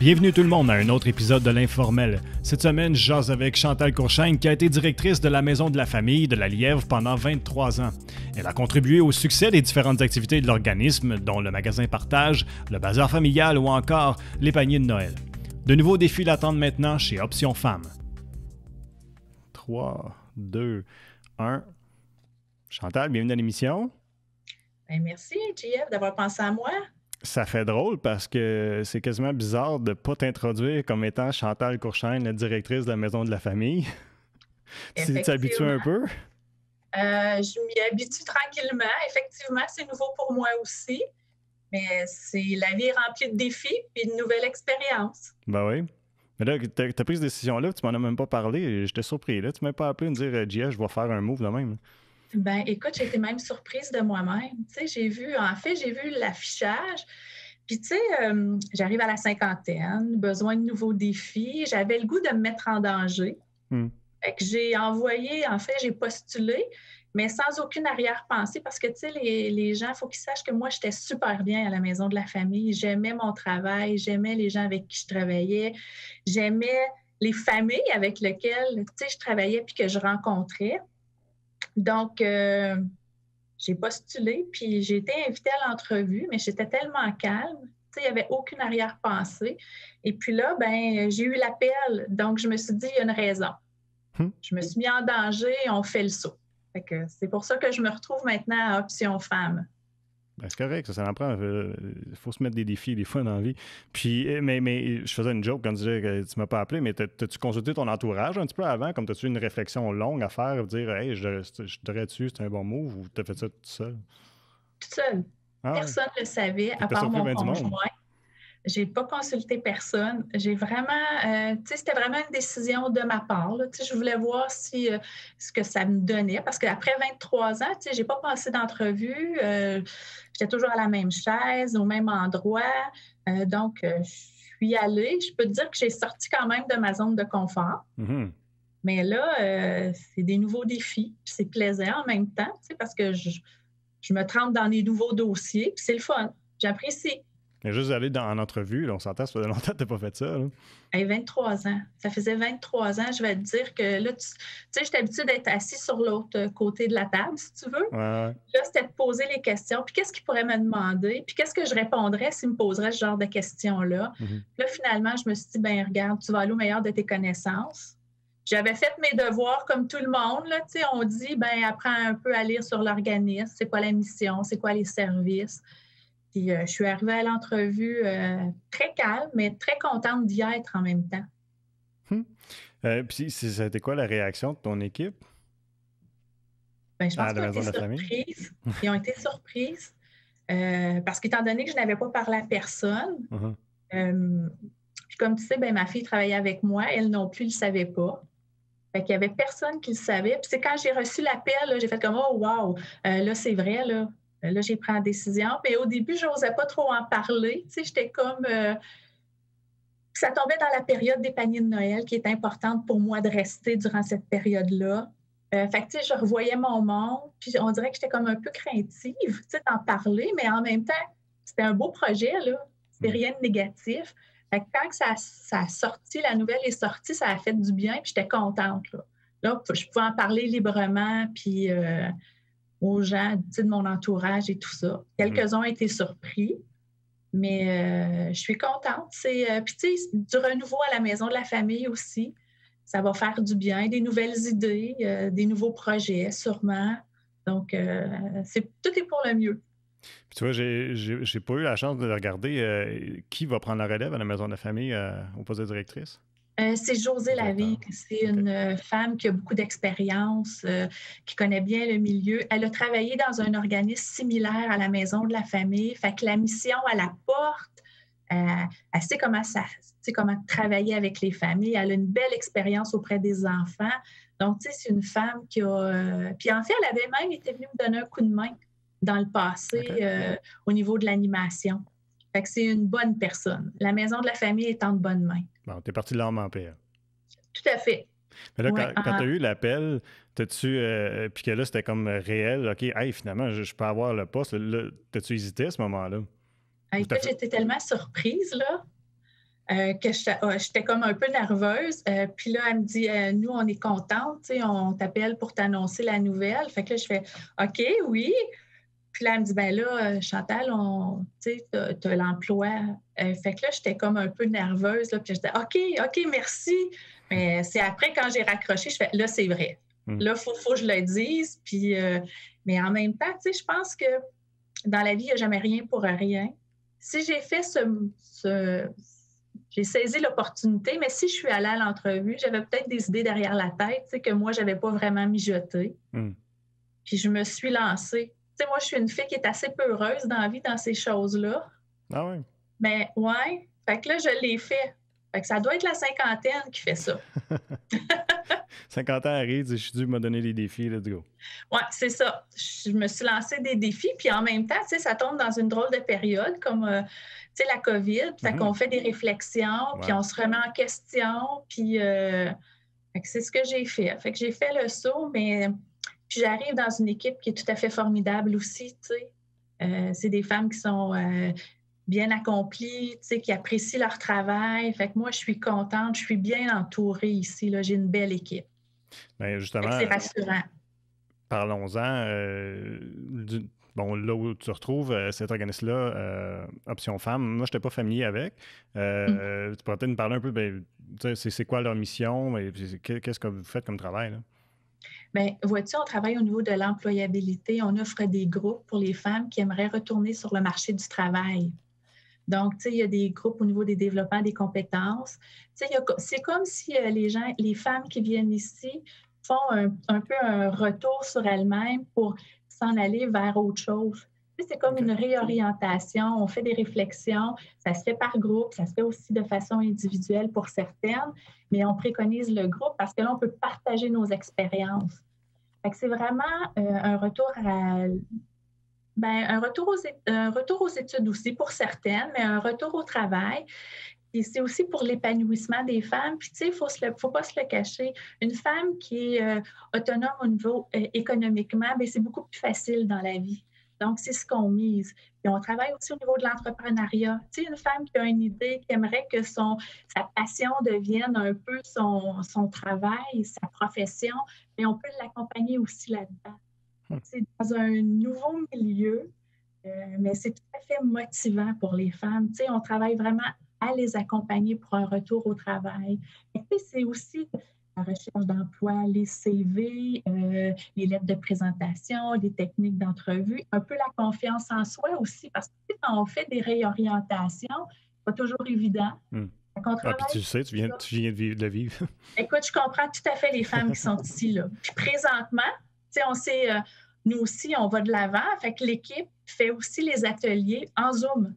Bienvenue tout le monde à un autre épisode de l'Informel. Cette semaine, je jase avec Chantal Courchaine qui a été directrice de la Maison de la Famille de la Lièvre pendant 23 ans. Elle a contribué au succès des différentes activités de l'organisme, dont le magasin Partage, le bazar familial ou encore les paniers de Noël. De nouveaux défis l'attendent maintenant chez Option Femmes. 3, 2, 1. Chantal, bienvenue à l'émission. Ben merci, JF, d'avoir pensé à moi. Ça fait drôle parce que c'est quasiment bizarre de ne pas t'introduire comme étant Chantal Courchaine, la directrice de la Maison de la Famille. Tu t'es habitué un peu? Je m'y habitue tranquillement. Effectivement, c'est nouveau pour moi aussi. Mais la vie est remplie de défis et de nouvelles expériences. Ben oui. Mais là, tu as pris cette décision-là, tu m'en as même pas parlé. J'étais surpris. Là, tu m'as pas appelé me dire JF, je vais faire un move de même. Ben, écoute, j'ai été même surprise de moi-même. Tu sais, j'ai vu l'affichage. Puis, tu sais, j'arrive à la cinquantaine, besoin de nouveaux défis. J'avais le goût de me mettre en danger. Fait que j'ai postulé, mais sans aucune arrière-pensée parce que, tu sais, les gens, il faut qu'ils sachent que moi, j'étais super bien à la Maison de la Famille. J'aimais mon travail, j'aimais les gens avec qui je travaillais, j'aimais les familles avec lesquelles, tu sais, je travaillais puis que je rencontrais. Donc, j'ai postulé, puis j'ai été invitée à l'entrevue, mais j'étais tellement calme, tu sais, il n'y avait aucune arrière-pensée. Et puis là, ben, j'ai eu l'appel, donc je me suis dit, il y a une raison. Je me suis mis en danger et on fait le saut. Fait que c'est pour ça que je me retrouve maintenant à Option Femmes. Ben, c'est correct, ça en prend. Il faut se mettre des défis des fois dans la vie. Puis, mais je faisais une joke quand je disais que tu m'as pas appelé, mais t'as-tu consulté ton entourage un petit peu avant? Comme t'as-tu une réflexion longue à faire, dire hey, je devrais dessus, c'est un bon move, ou t'as fait ça tout seul? Tout seul. Personne ne le savait, à part mon conjoint. J'ai pas consulté personne. J'ai vraiment, tu sais, c'était vraiment une décision de ma part. Tu sais, je voulais voir ce que ça me donnait. Parce qu'après 23 ans, tu sais, j'ai pas passé d'entrevue. J'étais toujours à la même chaise, au même endroit. Donc, je suis allée. Je peux te dire que j'ai sorti quand même de ma zone de confort. Mm-hmm. Mais là, c'est des nouveaux défis. C'est plaisant en même temps, tu sais, parce que je me trempe dans des nouveaux dossiers. Puis c'est le fun. J'apprécie. Mais juste aller en entrevue, là, on s'entend, ça fait longtemps que tu n'as pas fait ça. Là. Hey, 23 ans. Ça faisait 23 ans. Je vais te dire que là, tu sais, j'étais habituée d'être assis sur l'autre côté de la table, si tu veux. Ouais. Là, c'était de poser les questions. Puis qu'est-ce qu'il pourrait me demander? Puis qu'est-ce que je répondrais s'il me poserait ce genre de questions-là? Mm-hmm. Là, finalement, je me suis dit, ben regarde, tu vas aller au meilleur de tes connaissances. J'avais fait mes devoirs comme tout le monde. Là, tu sais, on dit, ben apprends un peu à lire sur l'organisme. C'est quoi la mission? C'est quoi les services? Puis je suis arrivée à l'entrevue très calme, mais très contente d'y être en même temps. Puis ça a été quoi la réaction de ton équipe? Bien, je pense qu'ils ont été surprises. Ils ont été surprises parce qu'étant donné que je n'avais pas parlé à personne, puis comme tu sais, ben, ma fille travaillait avec moi, elle non plus ne le savait pas. Fait qu'il n'y avait personne qui le savait. Puis c'est quand j'ai reçu l'appel, là, j'ai fait comme « Oh, wow! Là, c'est vrai, là. » Là, j'ai pris la décision. Puis au début, je n'osais pas trop en parler. Tu sais, j'étais comme... Ça tombait dans la période des paniers de Noël qui est importante pour moi de rester durant cette période-là. Fait que, tu sais, je revoyais mon monde. Puis on dirait que j'étais comme un peu craintive, tu sais, d'en parler. Mais en même temps, c'était un beau projet, là. C'était rien de négatif. Fait que quand ça a sorti, la nouvelle est sortie, ça a fait du bien. Puis j'étais contente, là. Là, je pouvais en parler librement. Puis... aux gens de mon entourage et tout ça. Quelques-uns ont été surpris, mais je suis contente. Puis, tu sais, du renouveau à la Maison de la Famille aussi, ça va faire du bien, des nouvelles idées, des nouveaux projets, sûrement. Donc, tout est pour le mieux. Puis, tu vois, j'ai pas eu la chance de regarder qui va prendre la relève à la Maison de la Famille au poste de directrice. C'est Josée Lavigne. C'est une femme qui a beaucoup d'expérience, qui connaît bien le milieu. Elle a travaillé dans un organisme similaire à la Maison de la Famille. Fait que la mission, elle apporte. Elle sait comment travailler avec les familles. Elle a une belle expérience auprès des enfants. Donc, tu sais, c'est une femme qui a... Puis en fait, elle avait même été venue me donner un coup de main dans le passé au niveau de l'animation. Fait que c'est une bonne personne. La Maison de la Famille est en de bonnes mains. Bon, t'es parti de l'âme en paix. Tout à fait. Mais là, quand tu as eu l'appel, t'as-tu... puis que là, c'était comme réel. OK, hey, finalement, je peux avoir le poste. Là, t'as-tu hésité à ce moment-là? Écoute, j'étais tellement surprise, là. que j'étais comme un peu nerveuse. Puis là, elle me dit, nous, on est contente, tu sais, on t'appelle pour t'annoncer la nouvelle. Fait que là, je fais, OK, oui. Puis là, elle me dit, ben là, Chantal, tu sais, t'as l'emploi. Fait que là, j'étais comme un peu nerveuse, là, puis je disais, OK, merci. Mais c'est après, quand j'ai raccroché, je fais, là, c'est vrai. Là, il faut que je le dise. Puis, mais en même temps, tu sais, je pense que dans la vie, il n'y a jamais rien pour rien. Si j'ai fait j'ai saisi l'opportunité, mais si je suis allée à l'entrevue, j'avais peut-être des idées derrière la tête, tu sais, que moi, je n'avais pas vraiment mijoté. Puis je me suis lancée. Tu sais, moi, je suis une fille qui est assez peureuse dans la vie, dans ces choses-là. Ah oui? Mais ouais, fait que là, je l'ai fait. Fait que ça doit être la cinquantaine qui fait ça. 50 ans arrive, je suis dû me donner des défis, let's go. Oui, c'est ça. Je me suis lancé des défis, puis en même temps, tu sais, ça tombe dans une drôle de période comme, tu sais, la COVID. Fait qu'on fait des réflexions, puis on se remet en question, puis fait que c'est ce que j'ai fait. Fait que j'ai fait le saut, mais puis j'arrive dans une équipe qui est tout à fait formidable aussi, tu sais. C'est des femmes qui sont bien accomplies, tu sais, qui apprécient leur travail. Fait que moi, je suis contente, je suis bien entourée ici, là. J'ai une belle équipe. Bien, justement, c'est rassurant. Parlons-en. Bon, là où tu retrouves cet organisme-là, Option Femmes, moi, je n'étais pas familier avec. Tu pourrais peut-être nous parler un peu, c'est quoi leur mission? Qu'est-ce que vous faites comme travail? Là? Bien, vois-tu, on travaille au niveau de l'employabilité. On offre des groupes pour les femmes qui aimeraient retourner sur le marché du travail. Donc, tu sais, il y a des groupes au niveau des développements des compétences. Tu sais, c'est comme si les femmes qui viennent ici font un peu un retour sur elles-mêmes pour s'en aller vers autre chose. Tu sais, c'est comme une réorientation. On fait des réflexions. Ça se fait par groupe. Ça se fait aussi de façon individuelle pour certaines, mais on préconise le groupe parce que là, on peut partager nos expériences. Fait que c'est vraiment un retour un retour aux études aussi pour certaines, mais un retour au travail. Et c'est aussi pour l'épanouissement des femmes. Puis, tu sais, il ne faut pas se le cacher. Une femme qui est autonome au niveau économiquement, bien, c'est beaucoup plus facile dans la vie. Donc, c'est ce qu'on mise. Puis, on travaille aussi au niveau de l'entrepreneuriat. Tu sais, une femme qui a une idée, qui aimerait que sa passion devienne un peu son travail, sa profession, mais on peut l'accompagner aussi là-dedans. C'est dans un nouveau milieu, mais c'est tout à fait motivant pour les femmes. Tu sais, on travaille vraiment à les accompagner pour un retour au travail. Et puis, c'est aussi la recherche d'emploi, les CV, les lettres de présentation, les techniques d'entrevue, un peu la confiance en soi aussi, parce que quand on fait des réorientations, c'est pas toujours évident. Puis tu sais, tu viens de le vivre. Écoute, je comprends tout à fait les femmes qui sont ici, là. Puis présentement, tu sais, on sait, nous aussi, on va de l'avant. Fait que l'équipe fait aussi les ateliers en Zoom.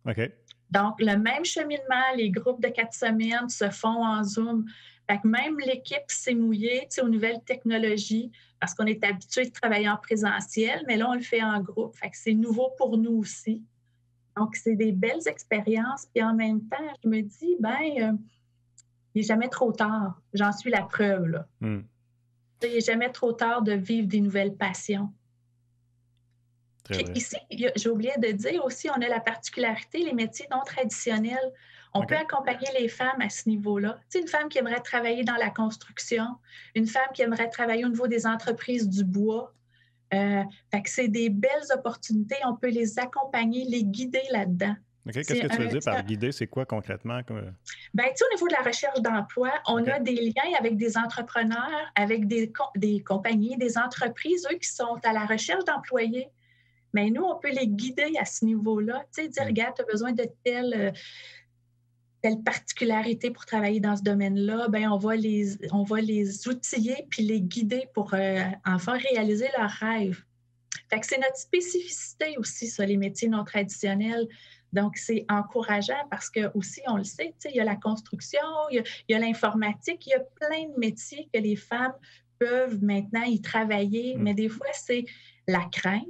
OK. Donc, le même cheminement, les groupes de 4 semaines se font en Zoom. Fait que même l'équipe s'est mouillée, tu sais, aux nouvelles technologies, parce qu'on est habitué de travailler en présentiel, mais là, on le fait en groupe. Fait que c'est nouveau pour nous aussi. Donc, c'est des belles expériences. Puis en même temps, je me dis, il n'est jamais trop tard. J'en suis la preuve, là. Il n'est jamais trop tard de vivre des nouvelles passions. Puis ici, j'ai oublié de dire aussi, on a la particularité, les métiers non traditionnels. On peut accompagner les femmes à ce niveau-là. Tu sais, une femme qui aimerait travailler dans la construction, une femme qui aimerait travailler au niveau des entreprises du bois. Fait que c'est des belles opportunités. On peut les accompagner, les guider là-dedans. OK. Qu'est-ce que tu veux dire par guider? C'est quoi concrètement? Bien, tu sais, au niveau de la recherche d'emploi, on a des liens avec des entrepreneurs, avec des compagnies, des entreprises, eux, qui sont à la recherche d'employés. Mais nous, on peut les guider à ce niveau-là. Tu sais, dire, regarde, tu as besoin de telle particularité pour travailler dans ce domaine-là. Bien, on va les outiller puis les guider pour enfin réaliser leurs rêves. Fait que c'est notre spécificité aussi, ça, les métiers non traditionnels. Donc, c'est encourageant parce que aussi, on le sait, il y a la construction, il y a l'informatique, il y a plein de métiers que les femmes peuvent maintenant y travailler, mais des fois, c'est la crainte,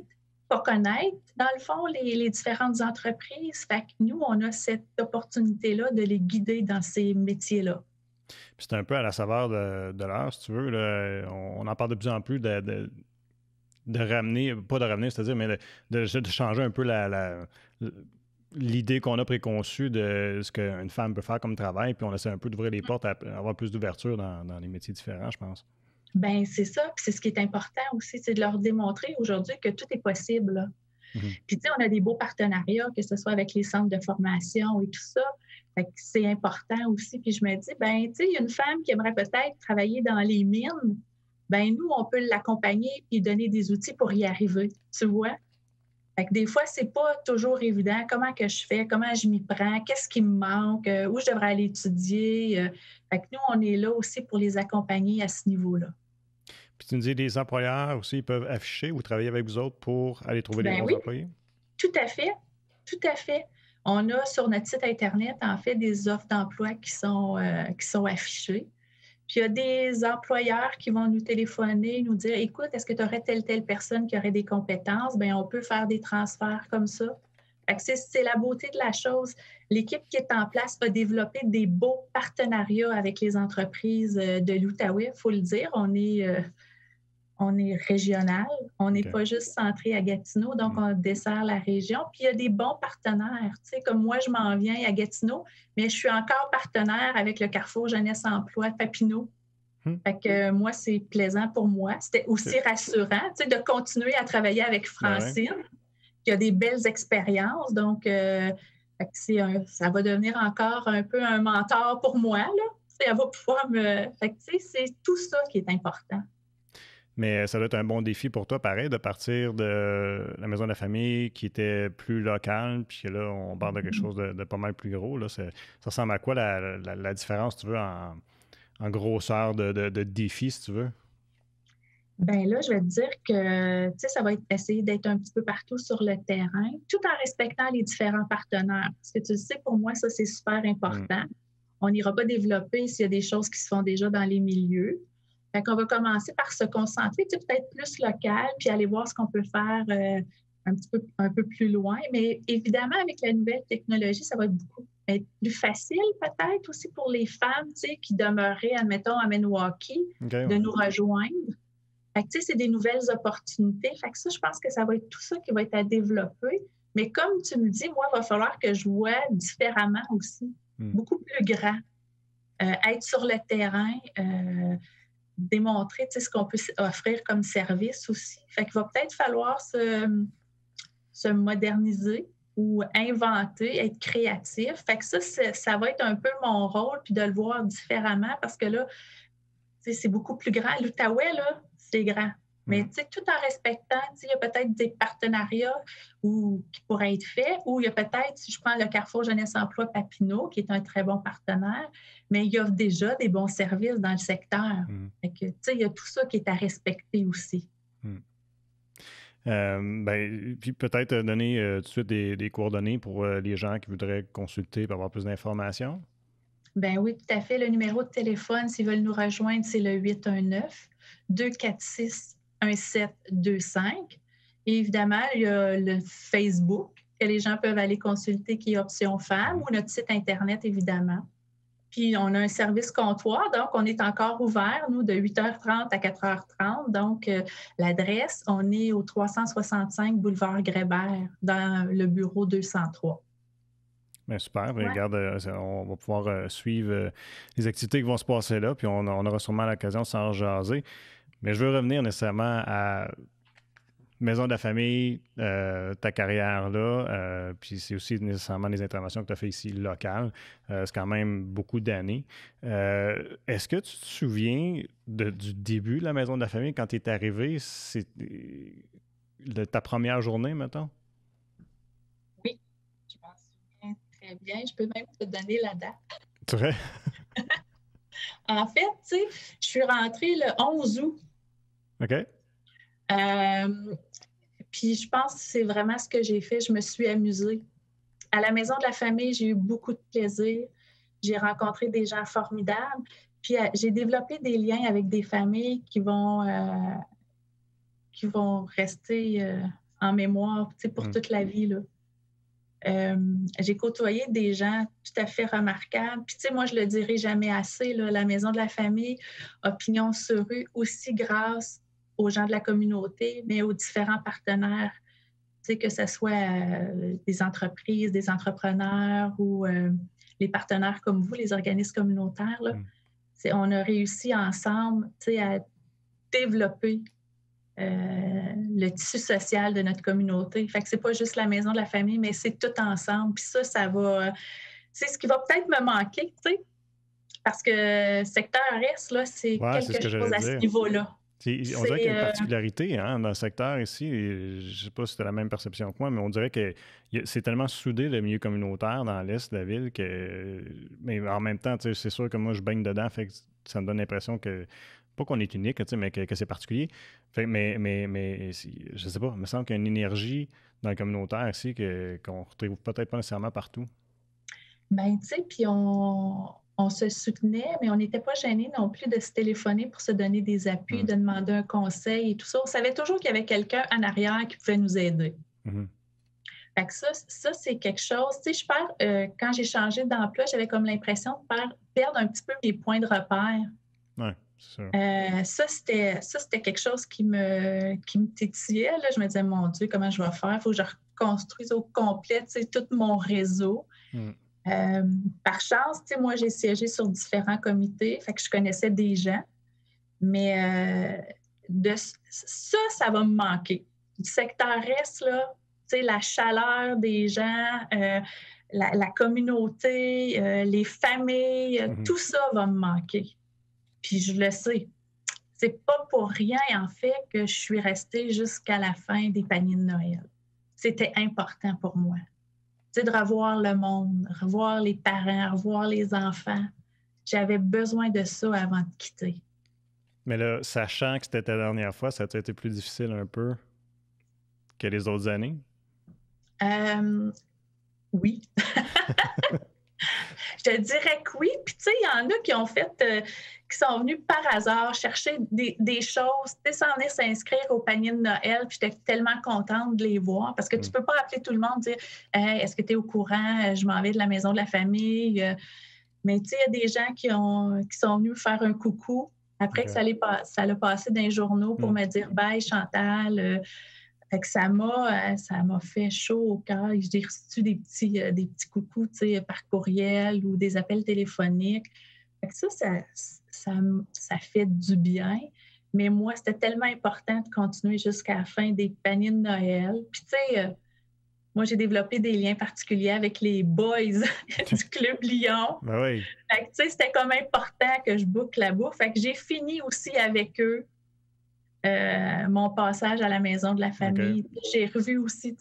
pas connaître, dans le fond, les différentes entreprises. Fait que nous, on a cette opportunité-là de les guider dans ces métiers-là. Puis c'est un peu à la saveur de l'heure, si tu veux. Là, on en parle de plus en plus de ramener, pas de ramener, c'est-à-dire, mais de changer un peu l'idée qu'on a préconçue de ce qu'une femme peut faire comme travail, puis on essaie un peu d'ouvrir les portes à avoir plus d'ouverture dans les métiers différents, je pense. Bien, c'est ça. Puis c'est ce qui est important aussi, c'est de leur démontrer aujourd'hui que tout est possible, là. Puis, tu sais, on a des beaux partenariats, que ce soit avec les centres de formation et tout ça. Fait que c'est important aussi. Puis, je me dis, bien, tu sais, il y a une femme qui aimerait peut-être travailler dans les mines. Bien, nous, on peut l'accompagner et donner des outils pour y arriver, tu vois? Fait que des fois, c'est pas toujours évident. Comment que je fais? Comment je m'y prends? Qu'est-ce qui me manque? Où je devrais aller étudier? Fait que nous, on est là aussi pour les accompagner à ce niveau-là. Puis tu nous dis, les employeurs aussi, ils peuvent afficher ou travailler avec vous autres pour aller trouver les bons employés? Tout à fait. Tout à fait. On a sur notre site Internet, en fait, des offres d'emploi qui sont affichées. Puis il y a des employeurs qui vont nous téléphoner, nous dire, écoute, est-ce que tu aurais telle personne qui aurait des compétences? Bien, on peut faire des transferts comme ça. Fait que c'est la beauté de la chose. L'équipe qui est en place a développé des beaux partenariats avec les entreprises de l'Outaouais, il faut le dire. On est régional, on n'est pas juste centré à Gatineau, donc on dessert la région. Puis il y a des bons partenaires, tu sais, comme moi, je m'en viens à Gatineau, mais je suis encore partenaire avec le Carrefour Jeunesse Emploi Papineau. Fait que moi, c'est plaisant pour moi. C'était aussi rassurant, tu sais, de continuer à travailler avec Francine, qui a des belles expériences. Donc, ça va devenir encore un peu un mentor pour moi, là. Elle va pouvoir me... Fait que, tu sais, c'est tout ça qui est important. Mais ça doit être un bon défi pour toi, pareil, de partir de la maison de la famille qui était plus locale, puis là, on parle de quelque chose de pas mal plus gros. Là. Ça ressemble à quoi la différence, tu veux, en grosseur de défi, si tu veux? Bien là, je vais te dire que, tu sais, ça va être essayer d'être un petit peu partout sur le terrain, tout en respectant les différents partenaires. Parce que tu le sais, pour moi, ça, c'est super important. On n'ira pas développer s'il y a des choses qui se font déjà dans les milieux. Fait qu'on va commencer par se concentrer, tu sais, peut-être plus local, puis aller voir ce qu'on peut faire un peu plus loin. Mais évidemment, avec la nouvelle technologie, ça va être plus facile peut-être aussi pour les femmes, tu sais, qui demeuraient, admettons, à Maniwaki, de nous rejoindre. Fait que, tu sais, c'est des nouvelles opportunités. Fait que ça, je pense que ça va être tout ça qui va être à développer. Mais comme tu me dis, moi, il va falloir que je vois différemment aussi, beaucoup plus grand. Être sur le terrain, démontrer, tu sais, ce qu'on peut offrir comme service aussi. Fait qu'il va peut-être falloir se moderniser ou inventer, être créatif. Fait que ça va être un peu mon rôle, puis de le voir différemment parce que là, tu sais, c'est beaucoup plus grand. L'Outaouais, là, c'est grand. Mais tu sais, tout en respectant, tu sais, il y a peut-être des partenariats qui pourraient être faits, ou il y a peut-être, si je prends le Carrefour Jeunesse Emploi Papineau, qui est un très bon partenaire, mais il y a déjà des bons services dans le secteur. Fait que, tu sais, il y a tout ça qui est à respecter aussi. Puis peut-être donner tout de suite des coordonnées pour les gens qui voudraient consulter pour avoir plus d'informations. Ben oui, tout à fait. Le numéro de téléphone, s'ils veulent nous rejoindre, c'est le 819-246-1725. Et évidemment, il y a le Facebook que les gens peuvent aller consulter qui est Option Femmes ou notre site Internet, évidemment. Puis, on a un service comptoir, donc on est encore ouvert, nous, de 8h30 à 4h30. Donc, l'adresse, on est au 365 boulevard Grébert, dans le bureau 203. Bien, super. Ouais. Regarde, on va pouvoir suivre les activités qui vont se passer là, puis on aura sûrement l'occasion de s'en jaser. Mais je veux revenir nécessairement à Maison de la famille, ta carrière là, puis c'est aussi nécessairement les interventions que tu as fait ici locales. C'est quand même beaucoup d'années. Est-ce que tu te souviens du début de la Maison de la famille, quand tu es arrivé, c'est ta première journée, mettons? Oui, je m'en souviens très bien. Je peux même te donner la date. C'est vrai? En fait, tu sais, je suis rentrée le 11 août. OK. Puis je pense que c'est vraiment ce que j'ai fait. Je me suis amusée. À la Maison de la famille, j'ai eu beaucoup de plaisir. J'ai rencontré des gens formidables. Puis j'ai développé des liens avec des familles qui vont rester en mémoire, tu sais, pour toute la vie, là. J'ai côtoyé des gens tout à fait remarquables. Puis, tu sais, moi, je le dirai jamais assez, là, la Maison de la famille a pignon sur rue aussi grâce aux gens de la communauté, mais aux différents partenaires que ce soit des entreprises, des entrepreneurs ou les partenaires comme vous, les organismes communautaires, là, on a réussi ensemble à développer le tissu social de notre communauté. Fait que c'est pas juste la maison de la famille, mais c'est tout ensemble. Puis ça va... c'est ce qui va peut-être me manquer, parce que secteur S, là, c'est quelque chose à ce niveau-là. On dirait qu'il y a une particularité dans le secteur ici. Je ne sais pas si tu as la même perception que moi, mais on dirait que c'est tellement soudé le milieu communautaire dans l'est de la ville que. Mais en même temps, c'est sûr que moi, je baigne dedans, fait que ça me donne l'impression que. Pas qu'on est unique, mais que c'est particulier. Fait, mais je sais pas, il me semble qu'il y a une énergie dans le communautaire ici qu'on ne retrouve peut-être pas nécessairement partout. Bien, tu sais, puis on se soutenait, mais on n'était pas gênés non plus de se téléphoner pour se donner des appuis, de demander un conseil et tout ça. On savait toujours qu'il y avait quelqu'un en arrière qui pouvait nous aider. Fait que ça c'est quelque chose. Tu sais, quand j'ai changé d'emploi, j'avais comme l'impression de perdre un petit peu mes points de repère. Oui, c'est sûr. Ça, c'était quelque chose qui me tétillait. Là. Je me disais, mon Dieu, comment je vais faire? Il faut que je reconstruise au complet tout mon réseau. Par chance, moi, j'ai siégé sur différents comités, fait que je connaissais des gens, mais ça va me manquer. Du secteur S, là, la chaleur des gens, la communauté, les familles, tout ça va me manquer. Puis je le sais. C'est pas pour rien, en fait, que je suis restée jusqu'à la fin des paniers de Noël. C'était important pour moi. De revoir le monde, revoir les parents, revoir les enfants. J'avais besoin de ça avant de quitter. Mais là, sachant que c'était ta dernière fois, ça a été plus difficile un peu que les autres années? Oui. Je te dirais que oui. Puis, tu sais, il y en a qui ont fait, qui sont venus par hasard chercher des choses, tu sais, sans venir s'inscrire au panier de Noël. Puis, j'étais tellement contente de les voir parce que tu peux pas appeler tout le monde et dire hey, est-ce que tu es au courant? Je m'en vais de la maison de la famille. Mais, tu sais, il y a des gens qui sont venus me faire un coucou après que ça l'a passé dans les journaux pour me dire bye, Chantal. Fait que ça m'a fait chaud au cœur. J'ai reçu des petits coucous par courriel ou des appels téléphoniques. Fait que ça fait du bien. Mais moi, c'était tellement important de continuer jusqu'à la fin des paniers de Noël. Puis, tu sais, moi, j'ai développé des liens particuliers avec les boys du Club Lyon. Ben oui. Fait que, tu sais, c'était comme important que je boucle la bouffe. Fait que j'ai fini aussi avec eux. Mon passage à la maison de la famille. Okay. J'ai revu aussi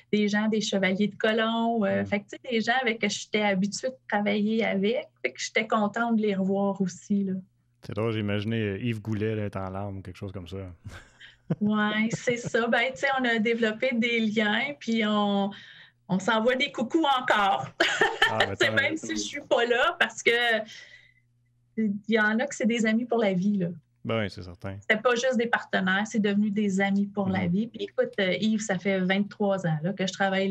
des gens, des chevaliers de colon. Fait que, des gens avec qui j'étais habituée de travailler avec. Fait que j'étais contente de les revoir aussi. Là. C'est drôle, j'ai imaginé Yves Goulet être en larmes ou quelque chose comme ça. Oui, c'est ça. Ben, tu sais, on a développé des liens, puis on s'envoie des coucous encore. Même si je suis pas là, parce que il y en a que c'est des amis pour la vie, là. Ben oui, c'est certain. C'était pas juste des partenaires, c'est devenu des amis pour la vie. Puis écoute, Yves, ça fait 23 ans là, que je travaille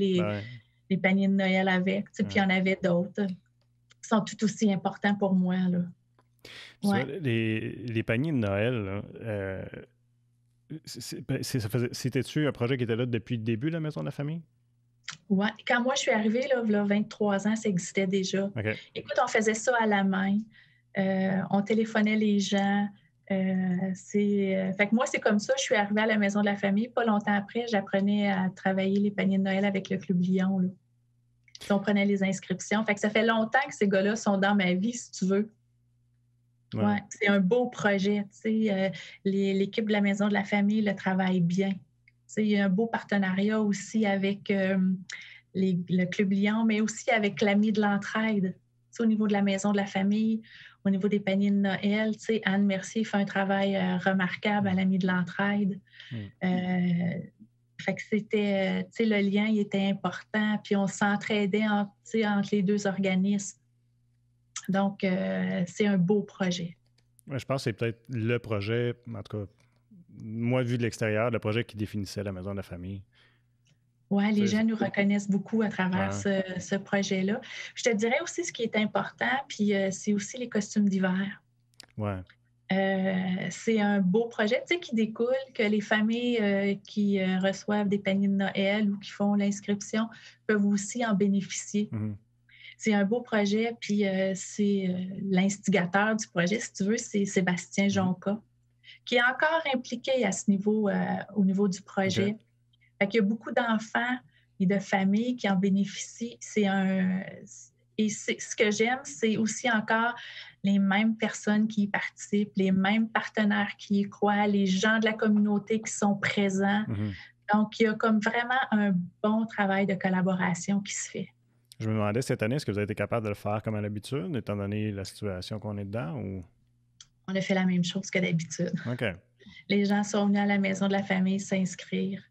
les paniers de Noël avec. Puis il y en avait d'autres qui sont tout aussi importants pour moi. Là. Ouais. Les paniers de Noël, là, c'était-tu un projet qui était là depuis le début de la Maison de la Famille? Oui. Quand moi, je suis arrivée, là 23 ans, ça existait déjà. Okay. Écoute, on faisait ça à la main. On téléphonait les gens. Fait que moi, c'est comme ça. Je suis arrivée à la Maison de la Famille. Pas longtemps après, j'apprenais à travailler les paniers de Noël avec le Club Lyon. Là. Puis on prenait les inscriptions. Fait que ça fait longtemps que ces gars-là sont dans ma vie, si tu veux. Ouais, c'est un beau projet. L'équipe de la Maison de la Famille le travaille bien. Il y a un beau partenariat aussi avec le Club Lyon, mais aussi avec l'Ami de l'Entraide. Au niveau de la Maison de la Famille, au niveau des paniers de Noël, Anne Mercier fait un travail remarquable à l'Ami de l'Entraide. Fait que c'était, le lien il était important, puis on s'entraidait entre les deux organismes. Donc, c'est un beau projet. Ouais, je pense que c'est peut-être le projet, en tout cas, moi, vu de l'extérieur, le projet qui définissait la Maison de la Famille. Oui, les gens nous reconnaissent beaucoup à travers ce projet-là. Je te dirais aussi ce qui est important, puis c'est aussi les costumes d'hiver. Oui. C'est un beau projet, tu sais, qui découle que les familles qui reçoivent des paniers de Noël ou qui font l'inscription peuvent aussi en bénéficier. Mm-hmm. C'est un beau projet, puis c'est l'instigateur du projet, si tu veux, c'est Sébastien Jonca, qui est encore impliqué à ce niveau, au niveau du projet. Okay. Fait qu'il y a beaucoup d'enfants et de familles qui en bénéficient. Et ce que j'aime, c'est aussi encore les mêmes personnes qui y participent, les mêmes partenaires qui y croient, les gens de la communauté qui sont présents. Mm-hmm. Donc, il y a comme vraiment un bon travail de collaboration qui se fait. Je me demandais cette année, est-ce que vous avez été capable de le faire comme à l'habitude, étant donné la situation qu'on est dedans? Ou... On a fait la même chose que d'habitude. OK. Les gens sont venus à la maison de la famille s'inscrire.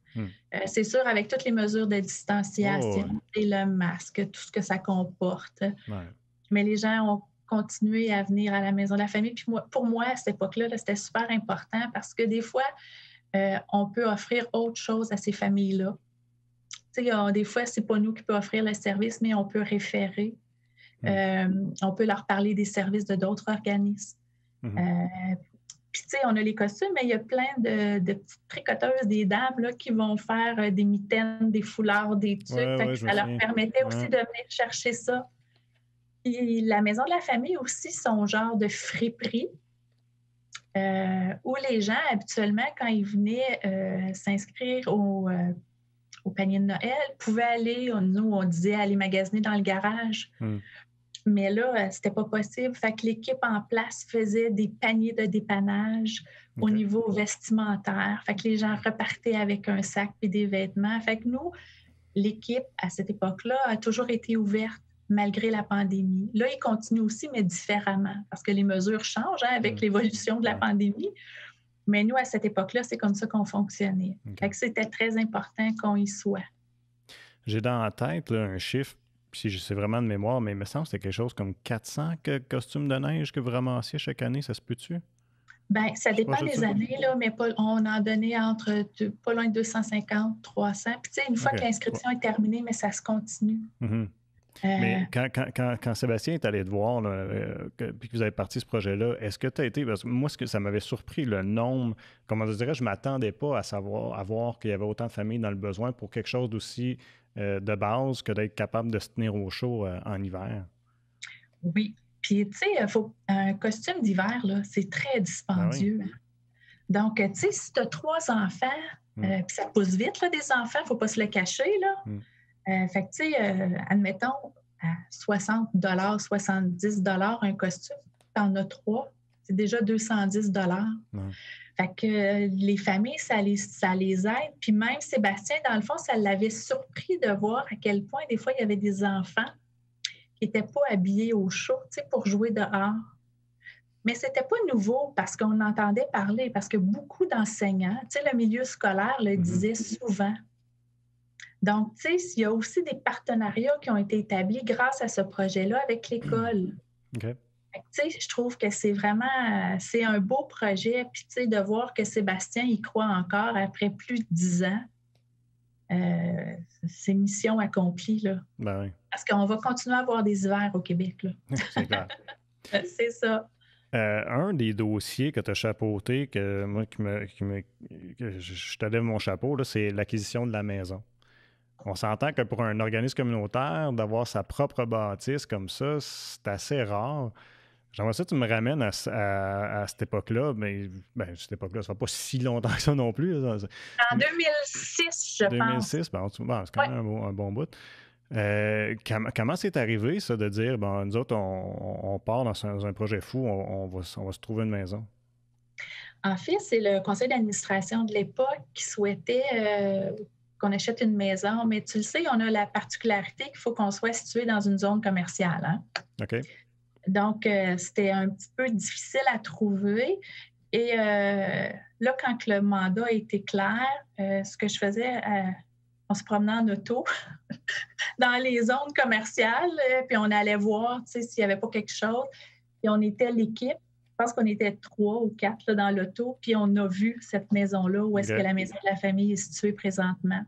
C'est sûr, avec toutes les mesures de distanciation et le masque, tout ce que ça comporte. Ouais. Mais les gens ont continué à venir à la maison de la famille. Puis pour moi, à cette époque-là, c'était super important parce que des fois, on peut offrir autre chose à ces familles-là. Tu sais, des fois, c'est pas nous qui peut offrir le service, mais on peut référer. On peut leur parler des services de d'autres organismes. Puis, tu sais, on a les costumes, mais il y a plein de petites tricoteuses, des dames là, qui vont faire des mitaines, des foulards, des tucs. Ça leur permettait aussi de venir chercher ça. Puis, la maison de la famille aussi, son genre de friperie, où les gens, habituellement, quand ils venaient s'inscrire au panier de Noël, pouvaient aller, nous, on disait aller magasiner dans le garage. Mais là, c'était pas possible. Fait que l'équipe en place faisait des paniers de dépannage au niveau vestimentaire. Fait que les gens repartaient avec un sac et des vêtements. Fait que nous, l'équipe, à cette époque-là, a toujours été ouverte malgré la pandémie. Là, ils continuent aussi, mais différemment, parce que les mesures changent avec l'évolution de la pandémie. Mais nous, à cette époque-là, c'est comme ça qu'on fonctionnait. Fait que c'était très important qu'on y soit. J'ai dans la tête là, un chiffre, si c'est vraiment de mémoire, mais il me semble que c'était quelque chose comme 400 costumes de neige que vous ramassiez chaque année, ça se peut-tu? Bien, ça dépend des années, là, mais on en donnait entre pas loin de 250, 300. Puis, tu sais, une fois que l'inscription est terminée, mais ça se continue. Mais quand Sébastien est allé te voir, puis que vous avez parti ce projet-là, est-ce que tu as été... Parce que moi, ça m'avait surpris le nombre. Comment je dirais, je ne m'attendais pas à voir qu'il y avait autant de familles dans le besoin pour quelque chose d'aussi de base que d'être capable de se tenir au chaud en hiver. Oui. Puis, tu sais, un costume d'hiver, là, c'est très dispendieux. Ah oui. Donc, tu sais, si tu as 3 enfants, puis ça pousse vite, là, des enfants, il ne faut pas se le cacher, là. Fait que, tu sais, admettons, à 60 $, 70 $ un costume, tu en as 3, c'est déjà 210 $. Fait que les familles, ça les aide. Puis même Sébastien, dans le fond, ça l'avait surpris de voir à quel point, des fois, il y avait des enfants qui n'étaient pas habillés au chaud, tu sais, pour jouer dehors. Mais c'était pas nouveau parce qu'on entendait parler, parce que beaucoup d'enseignants, tu sais, le milieu scolaire le disait souvent. Donc, tu sais, il y a aussi des partenariats qui ont été établis grâce à ce projet-là avec l'école. Tu sais, je trouve que c'est un beau projet. Puis, tu sais, de voir que Sébastien y croit encore après plus de 10 ans, c'est mission accomplie, là. Ben oui. Parce qu'on va continuer à avoir des hivers au Québec, là. C'est clair. C'est ça. Un des dossiers que tu as chapeauté, que moi, que je te lève mon chapeau, là, c'est l'acquisition de la maison. On s'entend que pour un organisme communautaire, d'avoir sa propre bâtisse comme ça, c'est assez rare. J'aimerais ça que tu me ramènes à cette époque-là, mais cette époque-là, ça ne sera pas si longtemps que ça non plus. En 2006, je pense. 2006, c'est quand même un bon bout. Comment c'est arrivé, ça, de dire, nous autres, on part dans un projet fou, on va se trouver une maison? En fait, c'est le conseil d'administration de l'époque qui souhaitait qu'on achète une maison. Mais tu le sais, on a la particularité qu'il faut qu'on soit situé dans une zone commerciale. Hein? OK. Donc, c'était un petit peu difficile à trouver. Et là, quand le mandat a été clair, ce que je faisais, on se promenait en auto dans les zones commerciales, puis on allait voir s'il n'y avait pas quelque chose. Et on était l'équipe. Je pense qu'on était 3 ou 4 là, dans l'auto, puis on a vu cette maison-là, où est-ce que la maison de la famille est située présentement.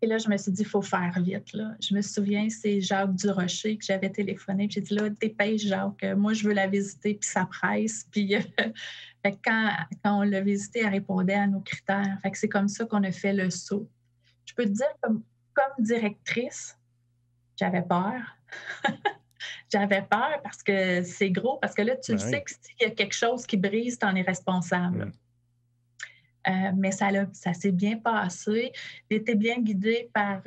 Et là, je me suis dit, il faut faire vite. Là. Je me souviens, c'est Jacques Durocher que j'avais téléphoné. J'ai dit, là, dépêche, Jacques. Moi, je veux la visiter, puis ça presse. Puis fait que quand on l'a visitée, elle répondait à nos critères. Fait que c'est comme ça qu'on a fait le saut. Je peux te dire, comme directrice, j'avais peur. J'avais peur parce que c'est gros. Parce que là, tu le sais que s'il y a quelque chose qui brise, tu en es responsable. Mais ça s'est bien passé. J'ai été bien guidée par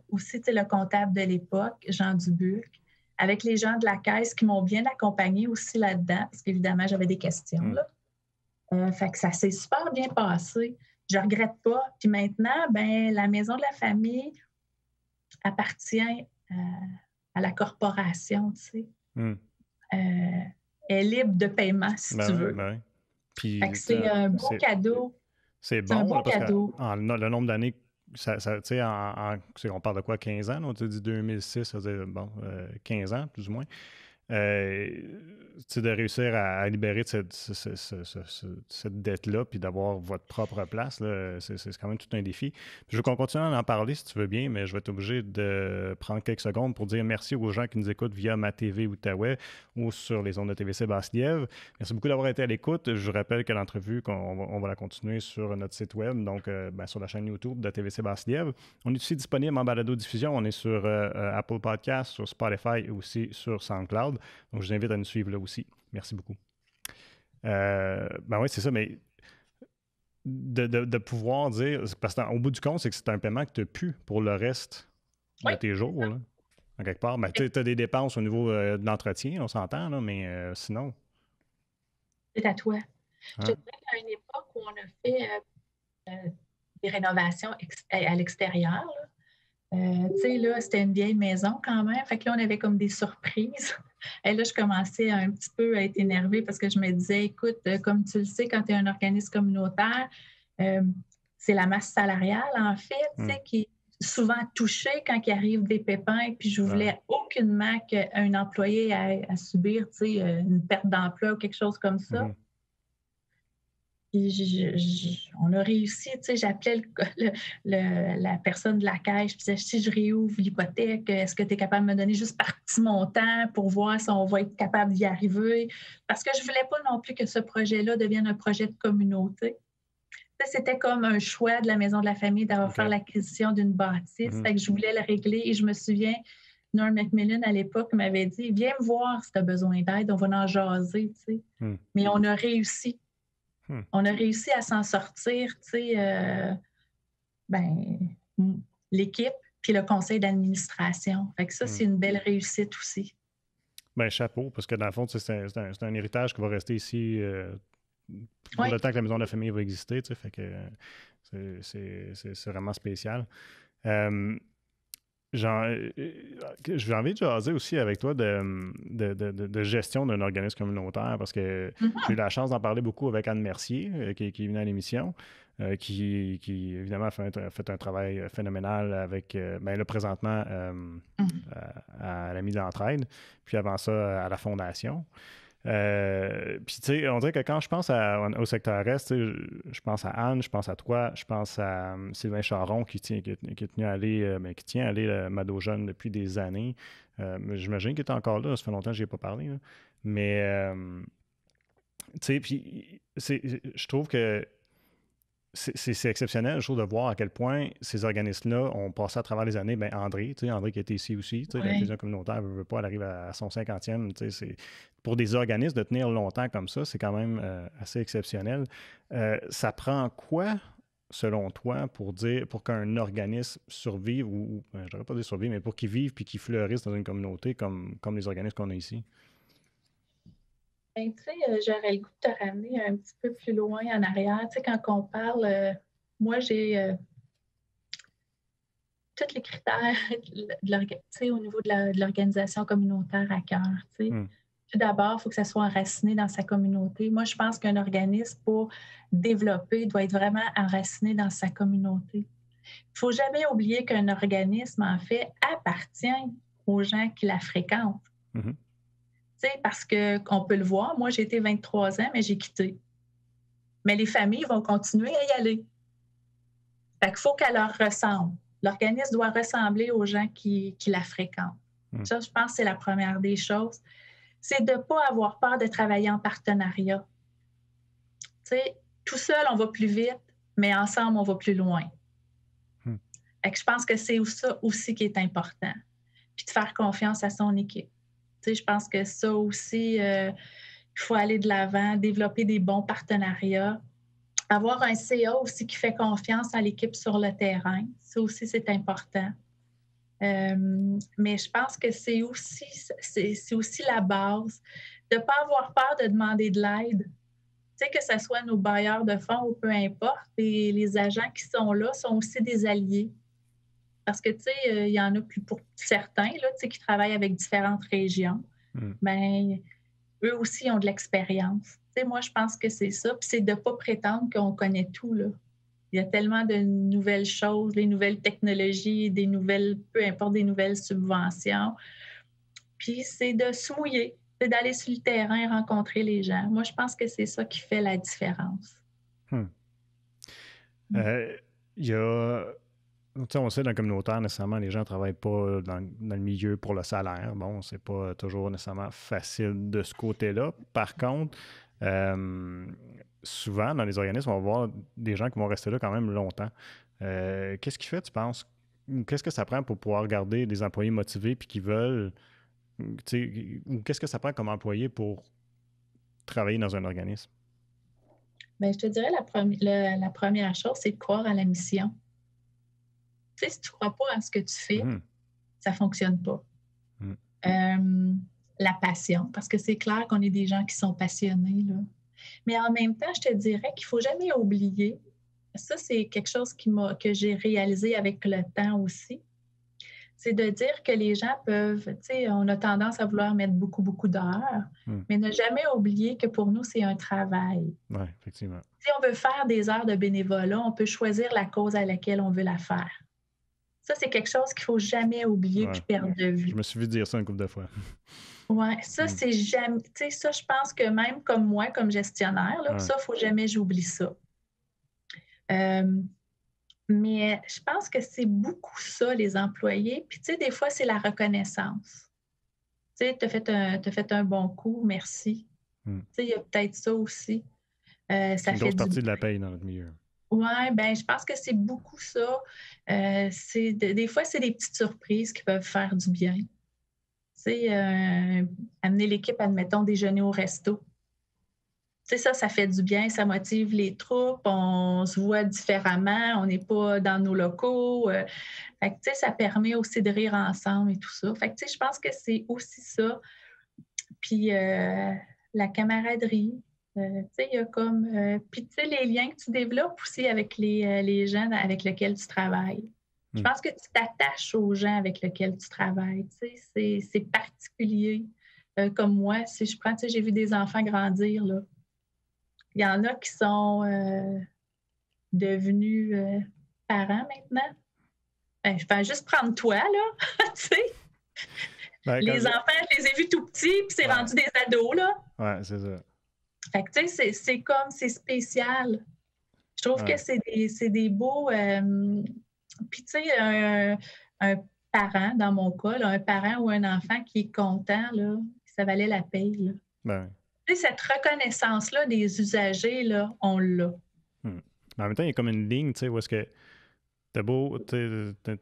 aussi le comptable de l'époque, Jean Dubuc, avec les gens de la caisse qui m'ont bien accompagnée aussi là-dedans, parce qu'évidemment, j'avais des questions. Là. Fait que ça s'est super bien passé. Je ne regrette pas. Puis maintenant, la maison de la famille appartient à la corporation, tu sais. Elle est libre de paiement, si tu veux. Puis, fait que c'est un beau cadeau. C'est bon, là, parce que le nombre d'années, on parle de quoi, 15 ans? On te dit 2006, ça veut dire, 15 ans, plus ou moins. De réussir à libérer de cette dette-là, puis d'avoir votre propre place, là, c'est quand même tout un défi. Puis je veux qu'on continue à en parler si tu veux bien, mais je vais être obligé de prendre quelques secondes pour dire merci aux gens qui nous écoutent via ma TV Outaouais ou sur les ondes de TVC Basse-Lièvre. Merci beaucoup d'avoir été à l'écoute. Je vous rappelle que l'entrevue, on va la continuer sur notre site web, donc sur la chaîne YouTube de TVC Basse-Lièvre. On est aussi disponible en balado-diffusion. On est sur Apple Podcasts, sur Spotify et aussi sur SoundCloud. Donc, je vous invite à nous suivre là aussi. Merci beaucoup. Oui, c'est ça, mais de pouvoir dire, parce qu'au bout du compte, c'est que c'est un paiement que tu n'as plus pour le reste de tes jours, là, en quelque part. Tu as des dépenses au niveau de l'entretien, on s'entend, là, mais sinon... C'est à toi. Je te dirais qu'à une époque où on a fait des rénovations à l'extérieur, tu sais, là, c'était une vieille maison quand même. Fait que là, on avait comme des surprises. Et là, je commençais un petit peu à être énervée parce que je me disais, écoute, comme tu le sais, quand tu es un organisme communautaire, c'est la masse salariale, en fait, tu sais, qui est souvent touchée quand il arrive des pépins. Puis je voulais aucunement qu'un employé ait à subir, tu sais, une perte d'emploi ou quelque chose comme ça. Puis on a réussi, tu sais, j'appelais la personne de la caisse, je disais, si je réouvre l'hypothèque, est-ce que tu es capable de me donner juste par petit montant pour voir si on va être capable d'y arriver? Parce que je ne voulais pas non plus que ce projet-là devienne un projet de communauté. C'était comme un choix de la Maison de la Famille d'avoir fait l'acquisition d'une bâtisse. Fait que je voulais le régler et je me souviens, Norm Macmillan, à l'époque, m'avait dit, viens me voir si tu as besoin d'aide, on va en jaser, tu sais. Mais on a réussi. On a réussi à s'en sortir, tu sais, l'équipe puis le conseil d'administration. Fait que ça, c'est une belle réussite aussi. Bien, chapeau, parce que dans le fond, c'est un héritage qui va rester ici pour le temps que la Maison de la Famille va exister, tu sais, fait que c'est vraiment spécial. J'ai envie de jaser aussi avec toi de gestion d'un organisme communautaire parce que j'ai eu la chance d'en parler beaucoup avec Anne Mercier qui est venue à l'émission, qui évidemment a fait un travail phénoménal avec, là présentement à l'Ami de l'Entraide, puis avant ça à la Fondation. Puis, tu sais, on dirait que quand je pense au secteur Est, je pense à Anne, je pense à toi, je pense à Sylvain Charon qui tient à aller Mado Jeune depuis des années. J'imagine qu'il est encore là, ça fait longtemps que je n'y ai pas parlé. Là. Mais, tu sais, puis, je trouve que c'est exceptionnel, je trouve, de voir à quel point ces organismes-là ont passé à travers les années. Bien, André qui était ici aussi, la télévision communautaire ne veut pas, elle arrive à son 50e. Pour des organismes de tenir longtemps comme ça, c'est quand même assez exceptionnel. Ça prend quoi, selon toi, pour qu'un organisme survive, ou je ne devrais pas dire survive, mais pour qu'il vive et qu'il fleurisse dans une communauté comme les organismes qu'on a ici? Tu sais, j'aurais le goût de te ramener un petit peu plus loin en arrière. Tu sais, quand on parle, moi, j'ai tous les critères au niveau de l'organisation communautaire à cœur. Tu sais. Tout d'abord, il faut que ça soit enraciné dans sa communauté. Moi, je pense qu'un organisme, pour développer, doit être vraiment enraciné dans sa communauté. Il ne faut jamais oublier qu'un organisme, en fait, appartient aux gens qui la fréquentent. Parce qu'on peut le voir, moi, j'ai été 23 ans, mais j'ai quitté. Mais les familles vont continuer à y aller. Fait qu'il faut qu'elles leur ressemblent. L'organisme doit ressembler aux gens qui la fréquentent. Ça, je pense que c'est la première des choses. C'est de ne pas avoir peur de travailler en partenariat. Tu sais, tout seul, on va plus vite, mais ensemble, on va plus loin. Fait que je pense que c'est ça aussi qui est important. Puis de faire confiance à son équipe. Tu sais, je pense que ça aussi, il faut aller de l'avant, développer des bons partenariats. Avoir un CA aussi qui fait confiance à l'équipe sur le terrain. Ça aussi, c'est important. Mais je pense que c'est aussi la base de ne pas avoir peur de demander de l'aide. Tu sais, que ce soit nos bailleurs de fonds ou peu importe, et les agents qui sont là sont aussi des alliés. Parce que, tu sais, il y en a plus pour certains, là, tu sais, qui travaillent avec différentes régions. Mais eux aussi ont de l'expérience. Tu sais, moi, je pense que c'est ça. Puis c'est de ne pas prétendre qu'on connaît tout, là. Il y a tellement de nouvelles choses, les nouvelles technologies, des nouvelles, peu importe, des nouvelles subventions. Puis c'est de se mouiller, c'est d'aller sur le terrain, rencontrer les gens. Moi, je pense que c'est ça qui fait la différence. Il y a... On sait, dans le communautaire, nécessairement, les gens ne travaillent pas dans le milieu pour le salaire. Bon, c'est pas toujours nécessairement facile de ce côté-là. Par contre, souvent, dans les organismes, on va voir des gens qui vont rester là quand même longtemps. Qu'est-ce qui fait, tu penses? Qu'est-ce que ça prend pour pouvoir garder des employés motivés puis qui veulent... Ou qu'est-ce que ça prend comme employé pour travailler dans un organisme? Bien, je te dirais la première chose, c'est de croire à la mission. Tu sais, si tu ne crois pas à ce que tu fais, ça ne fonctionne pas. La passion, parce que c'est clair qu'on est des gens qui sont passionnés, là. Mais en même temps, je te dirais qu'il ne faut jamais oublier, ça, c'est quelque chose que j'ai réalisé avec le temps aussi, c'est de dire que les gens peuvent, tu sais, on a tendance à vouloir mettre beaucoup, beaucoup d'heures, mais ne jamais oublier que pour nous, c'est un travail. Oui, effectivement. Si on veut faire des heures de bénévolat, on peut choisir la cause à laquelle on veut la faire. Ça, c'est quelque chose qu'il ne faut jamais oublier puis perdre de vue. Je me suis vu dire ça une couple de fois. Oui, ça, c'est jamais... Tu sais, ça, je pense que même comme moi, comme gestionnaire, là, ça, il ne faut jamais que j'oublie ça. Mais je pense que c'est beaucoup ça, les employés. Puis, tu sais, des fois, c'est la reconnaissance. Tu sais, tu as fait un bon coup, merci. Tu sais, il y a peut-être ça aussi. C'est une grosse partie de la paye dans notre milieu. Oui, bien, je pense que c'est beaucoup ça. Des fois, c'est des petites surprises qui peuvent faire du bien. Tu sais, amener l'équipe, admettons, déjeuner au resto. Tu sais, ça fait du bien, ça motive les troupes, on se voit différemment, on n'est pas dans nos locaux. Fait que, tu sais, ça permet aussi de rire ensemble et tout ça. Fait que, tu sais, je pense que c'est aussi ça. Puis, la camaraderie. Tu sais, il y a comme... puis, tu sais, les liens que tu développes aussi avec les gens avec lesquels tu travailles. Je pense que tu t'attaches aux gens avec lesquels tu travailles. Tu sais, c'est particulier. Comme moi, si je prends... Tu sais, j'ai vu des enfants grandir, là. Il y en a qui sont devenus parents maintenant. Je vais juste prendre toi, là. Tu sais. Les enfants, je les ai vus tout petits, puis c'est rendu des ados, là. Oui, c'est ça. Fait que, tu sais, c'est spécial. Je trouve que c'est des beaux... Puis, tu sais, un parent, dans mon cas, là, un parent ou un enfant qui est content, là, ça valait la paye, là. Ben. Tu sais, cette reconnaissance-là des usagers, là, on l'a. Mais en même temps, il y a comme une ligne, tu sais, où est-ce que t'as beau, t'as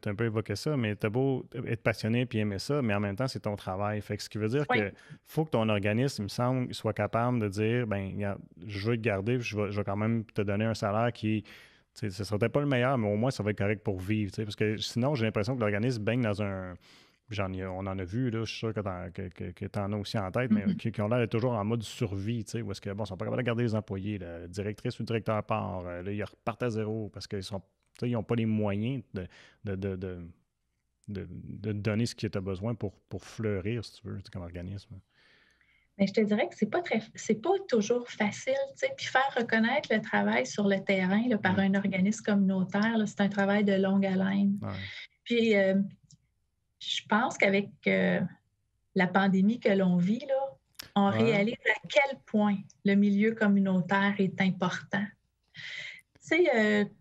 un peu évoqué ça, mais t'as beau être passionné puis aimer ça, mais en même temps, c'est ton travail. Fait que ce qui veut dire que faut que ton organisme, il me semble, soit capable de dire, ben, regarde, je veux te garder, je vais quand même te donner un salaire qui, tu sais, ce serait peut-être pas le meilleur, mais au moins, ça va être correct pour vivre, tu sais, parce que sinon, j'ai l'impression que l'organisme baigne dans un... on en a vu, là, je suis sûr que tu en as aussi en tête, mais qui ont l'air d'être toujours en mode survie, tu sais, où est-ce que, bon, ils sont pas capables de garder les employés, la directrice ou le directeur part, là, ils repartent à zéro parce qu'ils sont, tu sais, ils n'ont pas les moyens de donner ce que tu as besoin pour fleurir, si tu veux, comme organisme. Mais je te dirais que c'est pas toujours facile, tu sais, puis faire reconnaître le travail sur le terrain là, par un organisme communautaire, là, c'est un travail de longue haleine. Puis je pense qu'avec la pandémie que l'on vit, là, on réalise à quel point le milieu communautaire est important. Tu sais,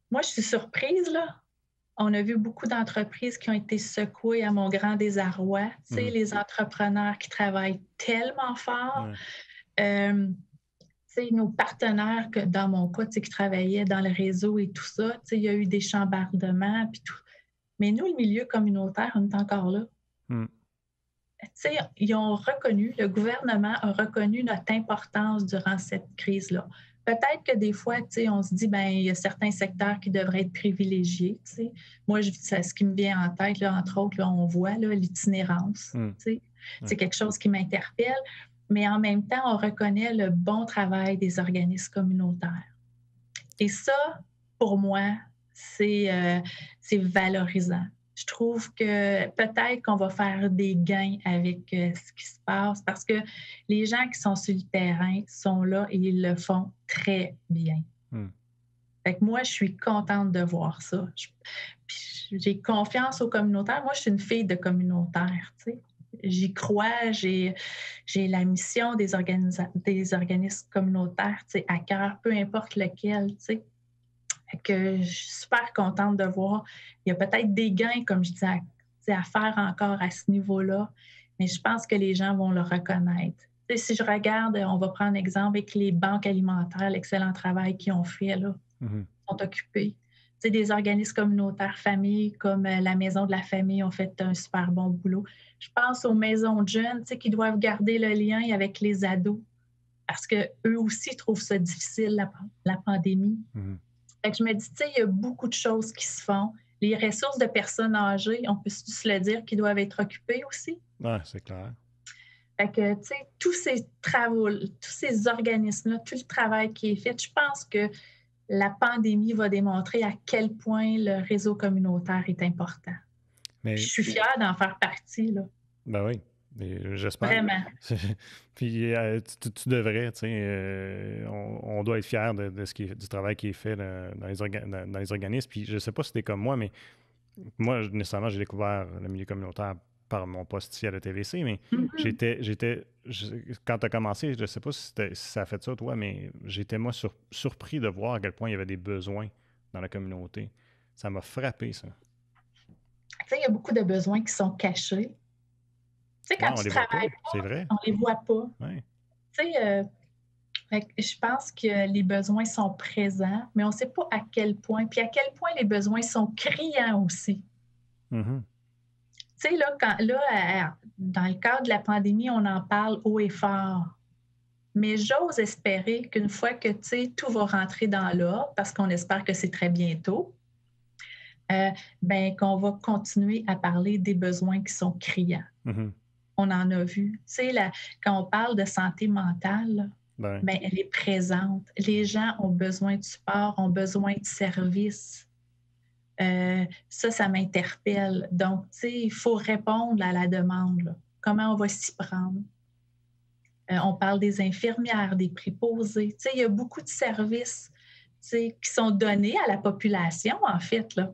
moi, je suis surprise, là. On a vu beaucoup d'entreprises qui ont été secouées à mon grand désarroi. Tu sais, les entrepreneurs qui travaillent tellement fort. Nos partenaires, dans mon cas, qui travaillaient dans le réseau et tout ça, il y a eu des chambardements. Puis tout. Mais nous, le milieu communautaire, on est encore là. Ils ont reconnu, le gouvernement a reconnu notre importance durant cette crise-là. Peut-être que des fois, on se dit, il y a certains secteurs qui devraient être privilégiés. Moi, ce qui me vient en tête, là, entre autres, là, on voit là, l'itinérance. C'est quelque chose qui m'interpelle. Mais en même temps, on reconnaît le bon travail des organismes communautaires. Et ça, pour moi, c'est valorisant. Je trouve que peut-être qu'on va faire des gains avec ce qui se passe parce que les gens qui sont sur le terrain sont là et ils le font très bien. Fait que moi, je suis contente de voir ça. J'ai confiance aux communautaires. Moi, je suis une fille de communautaire, tu sais. J'y crois, j'ai la mission des organismes communautaires, tu sais, à cœur, peu importe lequel, tu sais. Que je suis super contente de voir. Il y a peut-être des gains, comme je disais, à faire encore à ce niveau-là, mais je pense que les gens vont le reconnaître. Tu sais, si je regarde, on va prendre exemple avec les banques alimentaires, l'excellent travail qu'ils ont fait, là, sont occupés. Tu sais, des organismes communautaires familles comme la Maison de la famille ont fait un super bon boulot. Je pense aux maisons de jeunes, tu sais, qui doivent garder le lien avec les ados parce qu'eux aussi trouvent ça difficile, la pandémie. Fait que je me dis, tu sais, il y a beaucoup de choses qui se font. Les ressources de personnes âgées, on peut se le dire, qui doivent être occupées aussi. Oui, c'est clair. Fait que, tu sais, tous ces travaux, tous ces organismes-là, tout le travail qui est fait, je pense que la pandémie va démontrer à quel point le réseau communautaire est important. Je suis fière d'en faire partie, là. Ben oui. J'espère. Vraiment. Puis tu devrais, tu sais, on doit être fiers du travail qui est fait dans les organismes. Puis je ne sais pas si t'es comme moi, mais moi, nécessairement, j'ai découvert le milieu communautaire par mon poste ici à la TVC, mais quand tu as commencé, je ne sais pas si ça a fait ça, toi, mais j'étais, moi, surpris de voir à quel point il y avait des besoins dans la communauté. Ça m'a frappé, ça. Tu sais, il y a beaucoup de besoins qui sont cachés. Tu sais, quand tu travailles pas, c'est vrai. on les voit pas. Ouais. Tu sais, je pense que les besoins sont présents, mais on ne sait pas à quel point. Puis à quel point les besoins sont criants aussi. Tu sais, là, dans le cadre de la pandémie, on en parle haut et fort. Mais j'ose espérer qu'une fois que, tu sais, tout va rentrer dans l'ordre, parce qu'on espère que c'est très bientôt, qu'on va continuer à parler des besoins qui sont criants. On en a vu. Tu sais, quand on parle de santé mentale, elle est présente. Les gens ont besoin de support, ont besoin de services. Ça m'interpelle. Donc, tu sais, il faut répondre à la demande. Là. Comment on va s'y prendre? On parle des infirmières, des préposés. Tu sais, il y a beaucoup de services, tu sais, qui sont donnés à la population, en fait, là.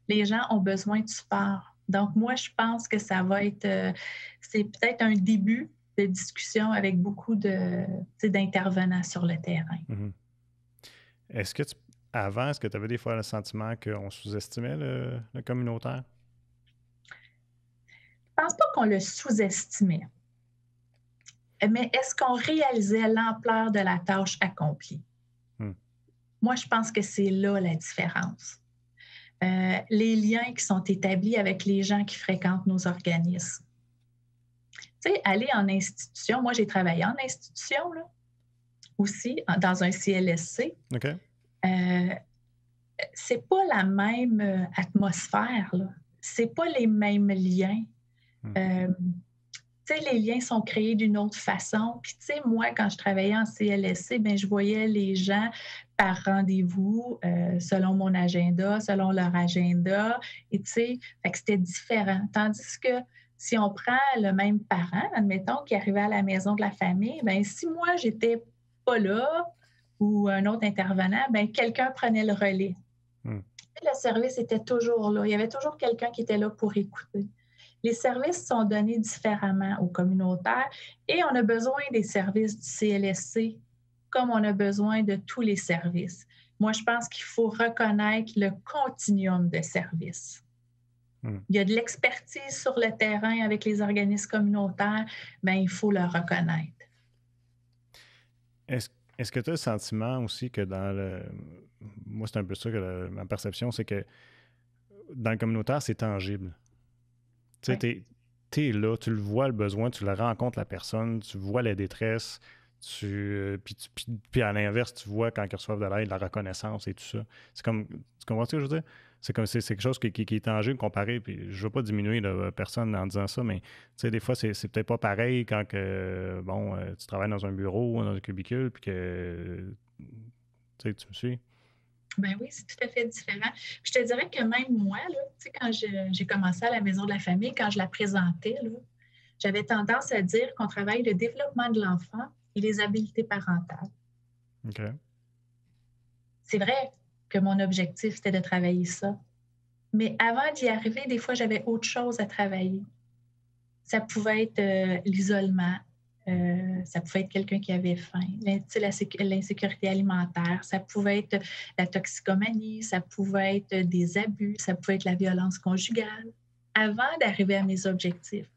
Les gens ont besoin de support. Donc, moi, je pense que ça va être... c'est peut-être un début de discussion avec beaucoup d'intervenants sur le terrain. Est-ce que avant, est-ce que tu avais des fois le sentiment qu'on sous-estimait le communautaire? Je ne pense pas qu'on le sous-estimait. Mais est-ce qu'on réalisait l'ampleur de la tâche accomplie? Moi, je pense que c'est là la différence. Les liens qui sont établis avec les gens qui fréquentent nos organismes. Tu sais, aller en institution, moi, j'ai travaillé en institution, là, aussi, dans un CLSC. OK. C'est pas la même atmosphère, là. C'est pas les mêmes liens. Tu sais, les liens sont créés d'une autre façon. Puis, tu sais, moi, quand je travaillais en CLSC, je voyais les gens par rendez-vous, selon mon agenda, selon leur agenda. Et tu sais, c'était différent. Tandis que si on prend le même parent, admettons, qui arrivait à la maison de la famille, si moi, j'étais pas là ou un autre intervenant, quelqu'un prenait le relais. Le service était toujours là. Il y avait toujours quelqu'un qui était là pour écouter. Les services sont donnés différemment aux communautaires et on a besoin des services du CLSC comme on a besoin de tous les services. Moi, je pense qu'il faut reconnaître le continuum de services. Il y a de l'expertise sur le terrain avec les organismes communautaires, mais il faut le reconnaître. Est-ce que tu as le sentiment aussi que dans le... Moi, c'est un peu ça que ma perception, c'est que dans le communautaire, c'est tangible. Tu sais, t'es là, tu le vois, le besoin, tu le rencontres, la personne, tu vois la détresse, puis à l'inverse, tu vois quand ils reçoivent de l'aide, la reconnaissance et tout ça. C'est comme... Tu comprends ce que je veux dire? C'est comme c'est quelque chose qui est tangible comparé, puis je ne veux pas diminuer la personne en disant ça, mais tu sais, des fois, c'est peut-être pas pareil quand que, tu travailles dans un bureau, dans un cubicule, puis que tu me suis? Ben oui, c'est tout à fait différent. Puis je te dirais que même moi, là, quand j'ai commencé à la Maison de la famille, quand je la présentais, là, j'avais tendance à dire qu'on travaille le développement de l'enfant et les habiletés parentales. OK. C'est vrai que mon objectif, c'était de travailler ça. Mais avant d'y arriver, des fois, j'avais autre chose à travailler. Ça pouvait être l'isolement, ça pouvait être quelqu'un qui avait faim, l'insécurité alimentaire, ça pouvait être la toxicomanie, ça pouvait être des abus, ça pouvait être la violence conjugale, avant d'arriver à mes objectifs.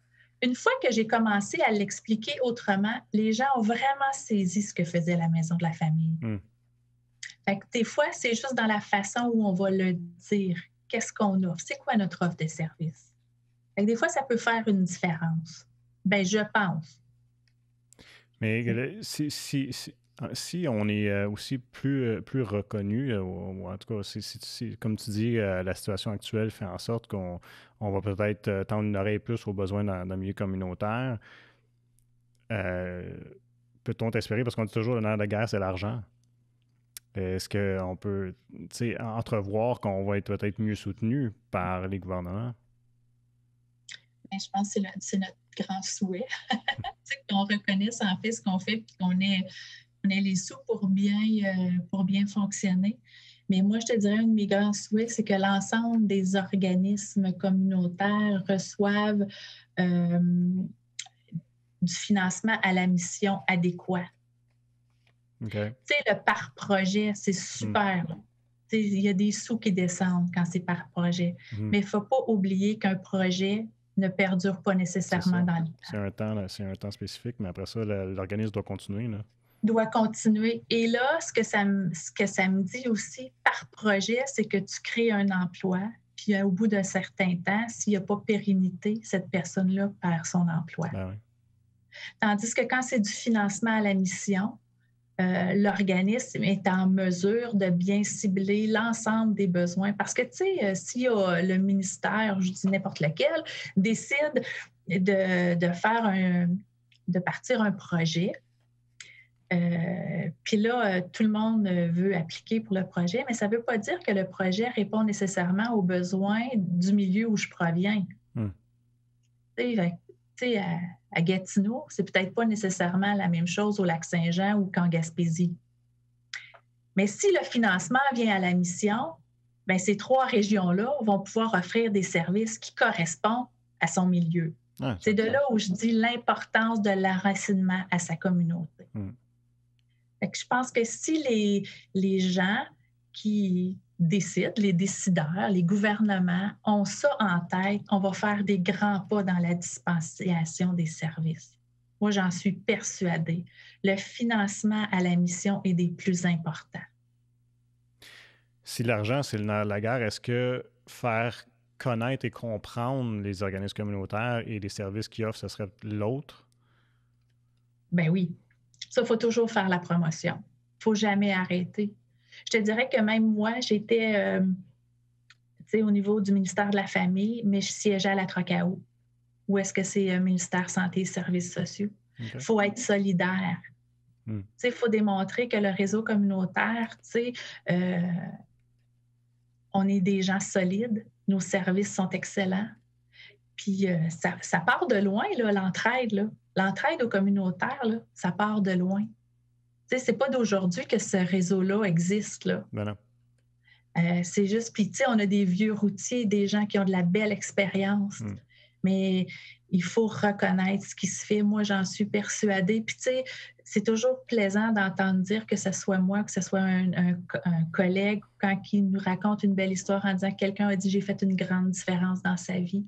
Une fois que j'ai commencé à l'expliquer autrement, les gens ont vraiment saisi ce que faisait la Maison de la famille. Fait que des fois, c'est juste dans la façon où on va le dire. Qu'est-ce qu'on offre? C'est quoi notre offre de service? Fait que des fois, ça peut faire une différence. Ben, je pense. Mais si on est aussi plus reconnu, ou en tout cas, si, comme tu dis, la situation actuelle fait en sorte qu'on va peut-être tendre une oreille plus aux besoins dans le milieu communautaire, peut-on espérer, parce qu'on dit toujours le nerf de guerre, c'est l'argent. Est-ce qu'on peut entrevoir qu'on va être peut-être mieux soutenu par les gouvernements? Bien, je pense que c'est notre grand souhait. Qu'on reconnaisse en fait ce qu'on fait et qu'on ait les sous pour bien fonctionner. Mais moi, je te dirais, un de mes grands souhaits, c'est que l'ensemble des organismes communautaires reçoivent du financement à la mission adéquat. Okay. Tu sais, le par projet, c'est super. Il y a des sous qui descendent quand c'est par projet. Mais il ne faut pas oublier qu'un projet ne perdure pas nécessairement dans le temps. C'est un temps spécifique, mais après ça, l'organisme doit continuer. Doit continuer. Et là, ce que ça me dit aussi par projet, c'est que tu crées un emploi, puis au bout d'un certain temps, s'il n'y a pas pérennité, cette personne-là perd son emploi. Ben oui. Tandis que quand c'est du financement à la mission, l'organisme est en mesure de bien cibler l'ensemble des besoins. Parce que, tu sais, si le ministère, je dis n'importe lequel, décide de partir un projet, puis là, tout le monde veut appliquer pour le projet, mais ça ne veut pas dire que le projet répond nécessairement aux besoins du milieu où je proviens. Tu sais, à Gatineau, c'est peut-être pas nécessairement la même chose au Lac-Saint-Jean ou qu'en Gaspésie. Mais si le financement vient à la mission, bien, ces 3 régions-là vont pouvoir offrir des services qui correspondent à son milieu. C'est de là où je dis l'importance de l'enracinement à sa communauté. Fait que je pense que si les gens qui décident, les décideurs, les gouvernements ont ça en tête, on va faire des grands pas dans la dispensation des services. Moi, j'en suis persuadée. Le financement à la mission est des plus importants. Si l'argent, c'est le nerf de la guerre, est-ce que faire connaître et comprendre les organismes communautaires et les services qu'ils offrent, ce serait l'autre? Ben oui. Ça, il faut toujours faire la promotion. Il ne faut jamais arrêter. Je te dirais que même moi, j'étais au niveau du ministère de la Famille, mais je siégeais à la Trocao. Où est-ce que c'est ministère Santé et Services sociaux? Il faut être solidaire. Il faut démontrer que le réseau communautaire, on est des gens solides, nos services sont excellents. Puis ça part de loin, là, l'entraide. Là. L'entraide aux communautaires, là, ça part de loin. C'est pas d'aujourd'hui que ce réseau-là existe. Là. Ben non. C'est juste, puis on a des vieux routiers, des gens qui ont de la belle expérience. mais il faut reconnaître ce qui se fait. Moi, j'en suis persuadée. Puis, tu sais, c'est toujours plaisant d'entendre dire que ce soit moi, que ce soit un collègue, quand il nous raconte une belle histoire en disant que quelqu'un a dit « j'ai fait une grande différence dans sa vie ».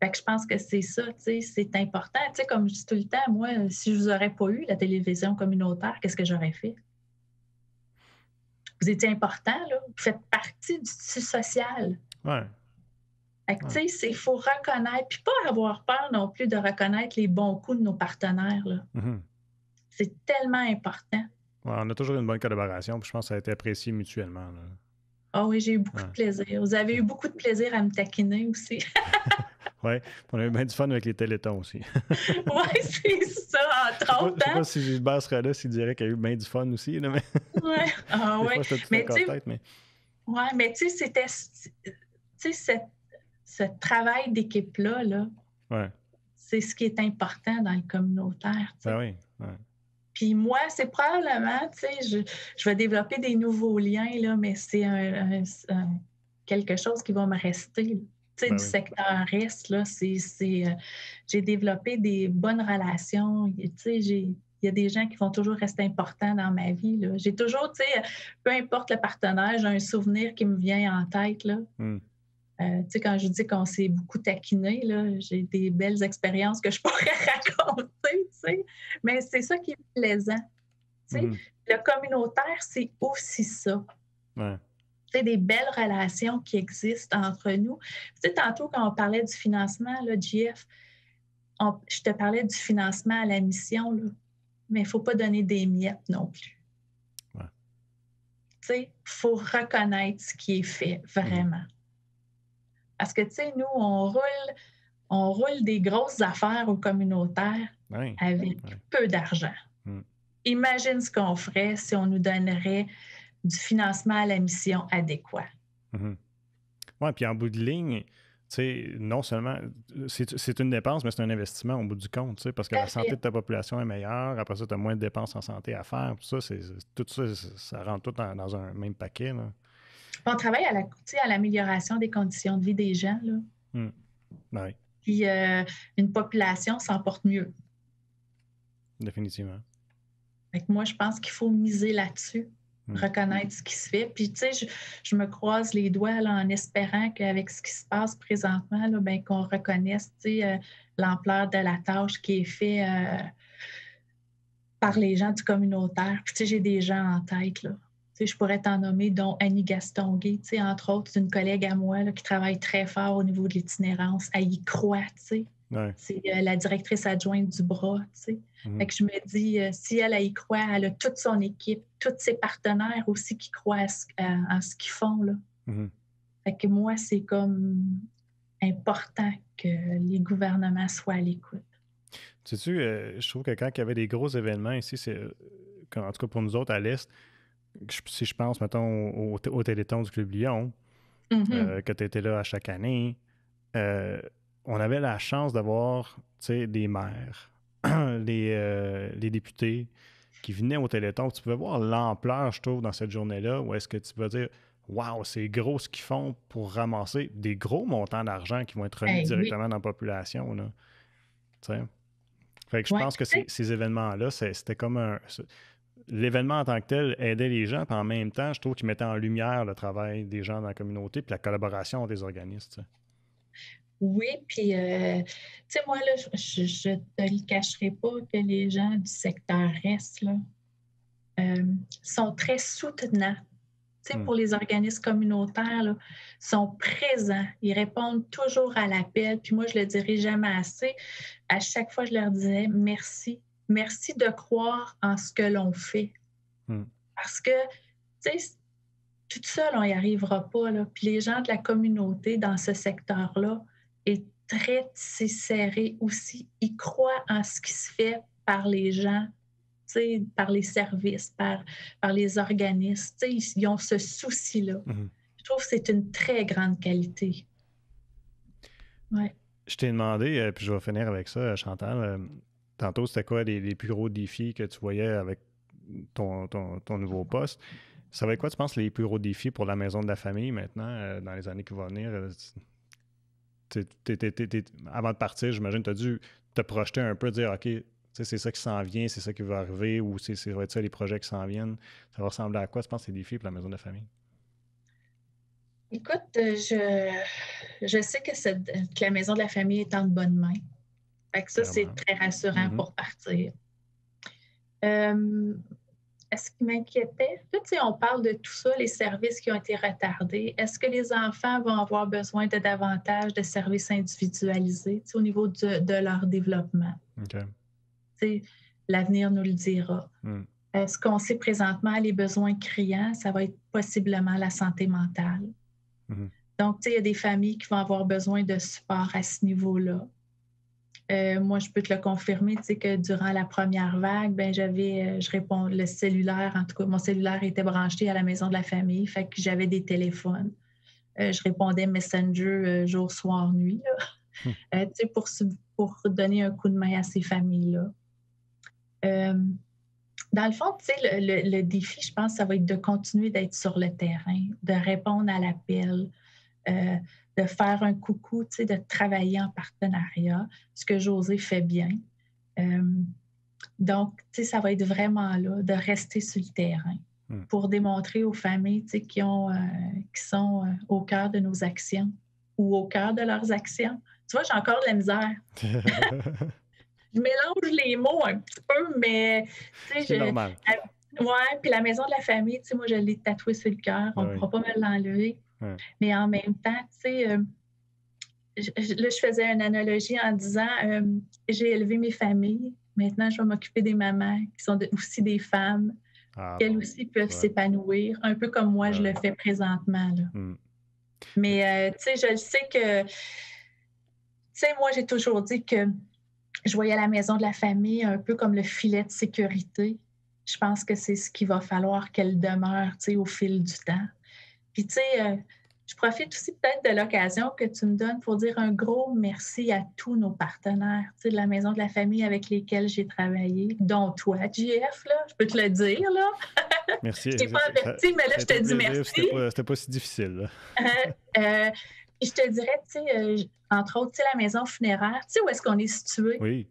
Fait que je pense que c'est ça, tu sais, c'est important. Tu sais, comme je dis tout le temps, moi, si je vous aurais pas eu la télévision communautaire, qu'est-ce que j'aurais fait? Vous étiez important, là. Vous faites partie du tissu social. Ouais. Fait que, tu sais, il faut reconnaître, puis pas avoir peur non plus de reconnaître les bons coups de nos partenaires, là. C'est tellement important. Ouais, on a toujours une bonne collaboration, puis je pense que ça a été apprécié mutuellement, là. Ah oui, j'ai eu beaucoup de plaisir. Vous avez eu beaucoup de plaisir à me taquiner aussi. Oui, on a eu bien du fun avec les télétons aussi. Oui, c'est ça, entre autres. Je ne sais pas si Gilbert serait là s'il dirait qu'il y a eu bien du fun aussi. Là, mais... Oui, ah oui. Mais tu sais, ouais, mais tu sais, c'était... Tu sais, ce travail d'équipe-là, là, c'est ce qui est important dans le communautaire. Ben oui, ouais. Puis moi, c'est probablement, tu sais, je vais développer des nouveaux liens, là, mais c'est quelque chose qui va me rester. Tu sais, du secteur reste, là, j'ai développé des bonnes relations. Tu sais, il y a des gens qui vont toujours rester importants dans ma vie, là. J'ai toujours, tu sais, peu importe le partenaire, j'ai un souvenir qui me vient en tête, là. Tu sais, quand je dis qu'on s'est beaucoup taquiné, là, j'ai des belles expériences que je pourrais raconter, tu sais. Mais c'est ça qui est plaisant. Tu sais, le communautaire, c'est aussi ça. Ouais. Tu sais, des belles relations qui existent entre nous. Tu sais, tantôt, quand on parlait du financement, là, JF, je te parlais du financement à la mission, là, mais il ne faut pas donner des miettes non plus. Ouais. Tu sais, il faut reconnaître ce qui est fait, vraiment. Parce que, tu sais, nous, on roule des grosses affaires au communautaire avec peu d'argent. Imagine ce qu'on ferait si on nous donnerait du financement à la mission adéquat. Oui, puis en bout de ligne, tu sais, non seulement, c'est une dépense, mais c'est un investissement au bout du compte, tu sais, parce que la santé de ta population est meilleure. Après ça, tu as moins de dépenses en santé à faire. Tout ça, ça rentre tout dans un même paquet, là. On travaille à l'amélioration des conditions de vie des gens, là. Oui. Puis une population s'en porte mieux. Définitivement. Fait que moi, je pense qu'il faut miser là-dessus, reconnaître ce qui se fait. Puis, tu sais, je me croise les doigts là, en espérant qu'avec ce qui se passe présentement, là, ben, qu'on reconnaisse, tu sais, l'ampleur de la tâche qui est faite par les gens du communautaire. Puis, tu sais, j'ai des gens en tête, là. Tu sais, je pourrais t'en nommer, dont Annie Gastonguay, tu sais, entre autres, c'est une collègue à moi là, qui travaille très fort au niveau de l'itinérance. Elle y croit, tu sais. C'est la directrice adjointe du bras, tu sais. Fait que je me dis, si elle y croit, elle a toute son équipe, tous ses partenaires aussi qui croient en ce qu'ils font, là. Fait que moi, c'est comme important que les gouvernements soient à l'écoute. Tu sais, je trouve que quand il y avait des gros événements ici, en tout cas pour nous autres à l'Est, si je pense, mettons, au Téléthon du Club Lyon, que tu étais là à chaque année, on avait la chance d'avoir, tu sais, des maires, les députés qui venaient au Téléthon. Tu pouvais voir l'ampleur, je trouve, dans cette journée-là, où est-ce que tu vas dire « Wow, c'est gros ce qu'ils font pour ramasser des gros montants d'argent qui vont être remis directement dans la population. » là. Tu sais? Fait que je pense que ces événements-là, c'était comme l'événement en tant que tel aidait les gens, puis en même temps, je trouve qu'il mettait en lumière le travail des gens dans la communauté puis la collaboration des organismes. Tu sais. Oui, puis, tu sais, moi, là, je ne te le cacherai pas que les gens du secteur Est, là, sont très soutenants. Tu sais, pour les organismes communautaires, là, sont présents. Ils répondent toujours à l'appel. Puis moi, je le dirai jamais assez. À chaque fois, je leur disais merci. Merci de croire en ce que l'on fait. Parce que, tu sais, toute seule, on n'y arrivera pas. Là. Puis les gens de la communauté dans ce secteur-là est très serré aussi. Ils croient en ce qui se fait par les gens, par les services, par les organismes. Ils ont ce souci-là. Je trouve que c'est une très grande qualité. Ouais. Je t'ai demandé, puis je vais finir avec ça, Chantal. Tantôt, c'était quoi les plus gros défis que tu voyais avec ton nouveau poste? Ça va être quoi, tu penses, les plus gros défis pour la maison de la famille maintenant, dans les années qui vont venir? avant de partir, j'imagine, tu as dû te projeter un peu, dire, OK, c'est ça qui s'en vient, c'est ça qui va arriver, ou ça va être ça les projets qui s'en viennent. Ça va ressembler à quoi, tu penses, ces défis pour la maison de la famille? Écoute, je sais que la maison de la famille est en de bonnes mains. Fait que ça, c'est très rassurant pour partir. Ce qui m'inquiétait, on parle de tout ça, les services qui ont été retardés. Est-ce que les enfants vont avoir besoin de davantage de services individualisés au niveau de leur développement? Okay. L'avenir nous le dira. Ce qu'on sait présentement, les besoins criants, ça va être possiblement la santé mentale. Donc, il y a des familles qui vont avoir besoin de support à ce niveau-là. Moi, je peux te le confirmer, que durant la première vague, je réponds le cellulaire, en tout cas, mon cellulaire était branché à la maison de la famille, fait que j'avais des téléphones. Je répondais Messenger jour, soir, nuit, pour donner un coup de main à ces familles-là. Dans le fond, le défi, je pense, ça va être de continuer d'être sur le terrain, de répondre à l'appel, de faire un coucou, de travailler en partenariat, ce que Josée fait bien. Donc, ça va être vraiment là, de rester sur le terrain pour démontrer aux familles qui sont au cœur de nos actions ou au cœur de leurs actions. Tu vois, j'ai encore de la misère. Je mélange les mots un petit peu, mais... C'est normal. Oui, puis la maison de la famille, moi, je l'ai tatouée sur le cœur. On ne pourra pas me l'enlever. Mais en même temps, là, je faisais une analogie en disant j'ai élevé mes familles, maintenant je vais m'occuper des mamans qui sont aussi des femmes, qu'elles aussi peuvent s'épanouir, un peu comme moi je le fais présentement. Là. Mais je sais que, moi j'ai toujours dit que je voyais la maison de la famille un peu comme le filet de sécurité. Je pense que c'est ce qu'il va falloir qu'elle demeure au fil du temps. Puis, je profite aussi peut-être de l'occasion que tu me donnes pour dire un gros merci à tous nos partenaires de la maison de la famille avec lesquels j'ai travaillé, dont toi, JF, là, je peux te le dire. Là. Merci. Je t'ai pas averti, mais là, je te dis merci. C'était pas si difficile. Je te dirais, entre autres, la maison funéraire, où est-ce qu'on est situé? Oui.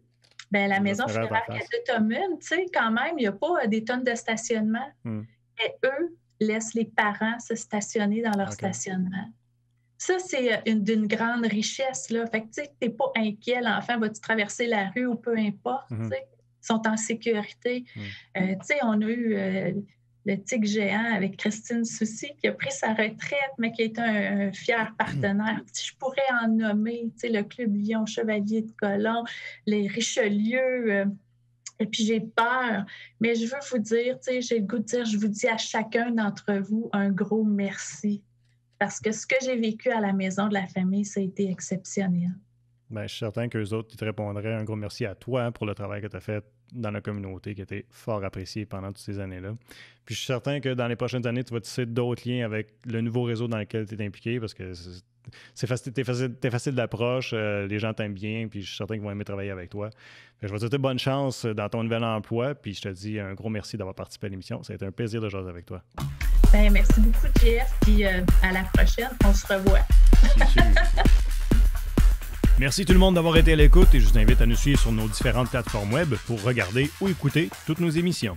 La maison funéraire Catetomune, quand même, il n'y a pas des tonnes de stationnement. Et eux laissent les parents se stationner dans leur stationnement. Ça, c'est d'une grande richesse. Là. Fait que tu n'es pas inquiet, l'enfant va-tu traverser la rue ou peu importe. Ils sont en sécurité. On a eu le tigre géant avec Christine Soucy qui a pris sa retraite, mais qui est un fier partenaire. Je pourrais en nommer le Club Lion Chevalier de Colomb, les Richelieu... Et puis, j'ai peur, mais je veux vous dire, j'ai le goût de dire, je vous dis à chacun d'entre vous un gros merci. Parce que ce que j'ai vécu à la maison de la famille, ça a été exceptionnel. Je suis certain qu'eux autres, ils te répondraient un gros merci à toi pour le travail que tu as fait dans la communauté, qui a été fort apprécié pendant toutes ces années-là. Puis, je suis certain que dans les prochaines années, tu vas tisser d'autres liens avec le nouveau réseau dans lequel tu es impliqué, parce que t'es facile d'approche, les gens t'aiment bien, puis je suis certain qu'ils vont aimer travailler avec toi. Je vais te souhaiter bonne chance dans ton nouvel emploi, puis je te dis un gros merci d'avoir participé à l'émission. Ça a été un plaisir de jaser avec toi. Merci beaucoup, Jeff, puis à la prochaine, on se revoit. Merci tout le monde d'avoir été à l'écoute et je vous invite à nous suivre sur nos différentes plateformes web pour regarder ou écouter toutes nos émissions.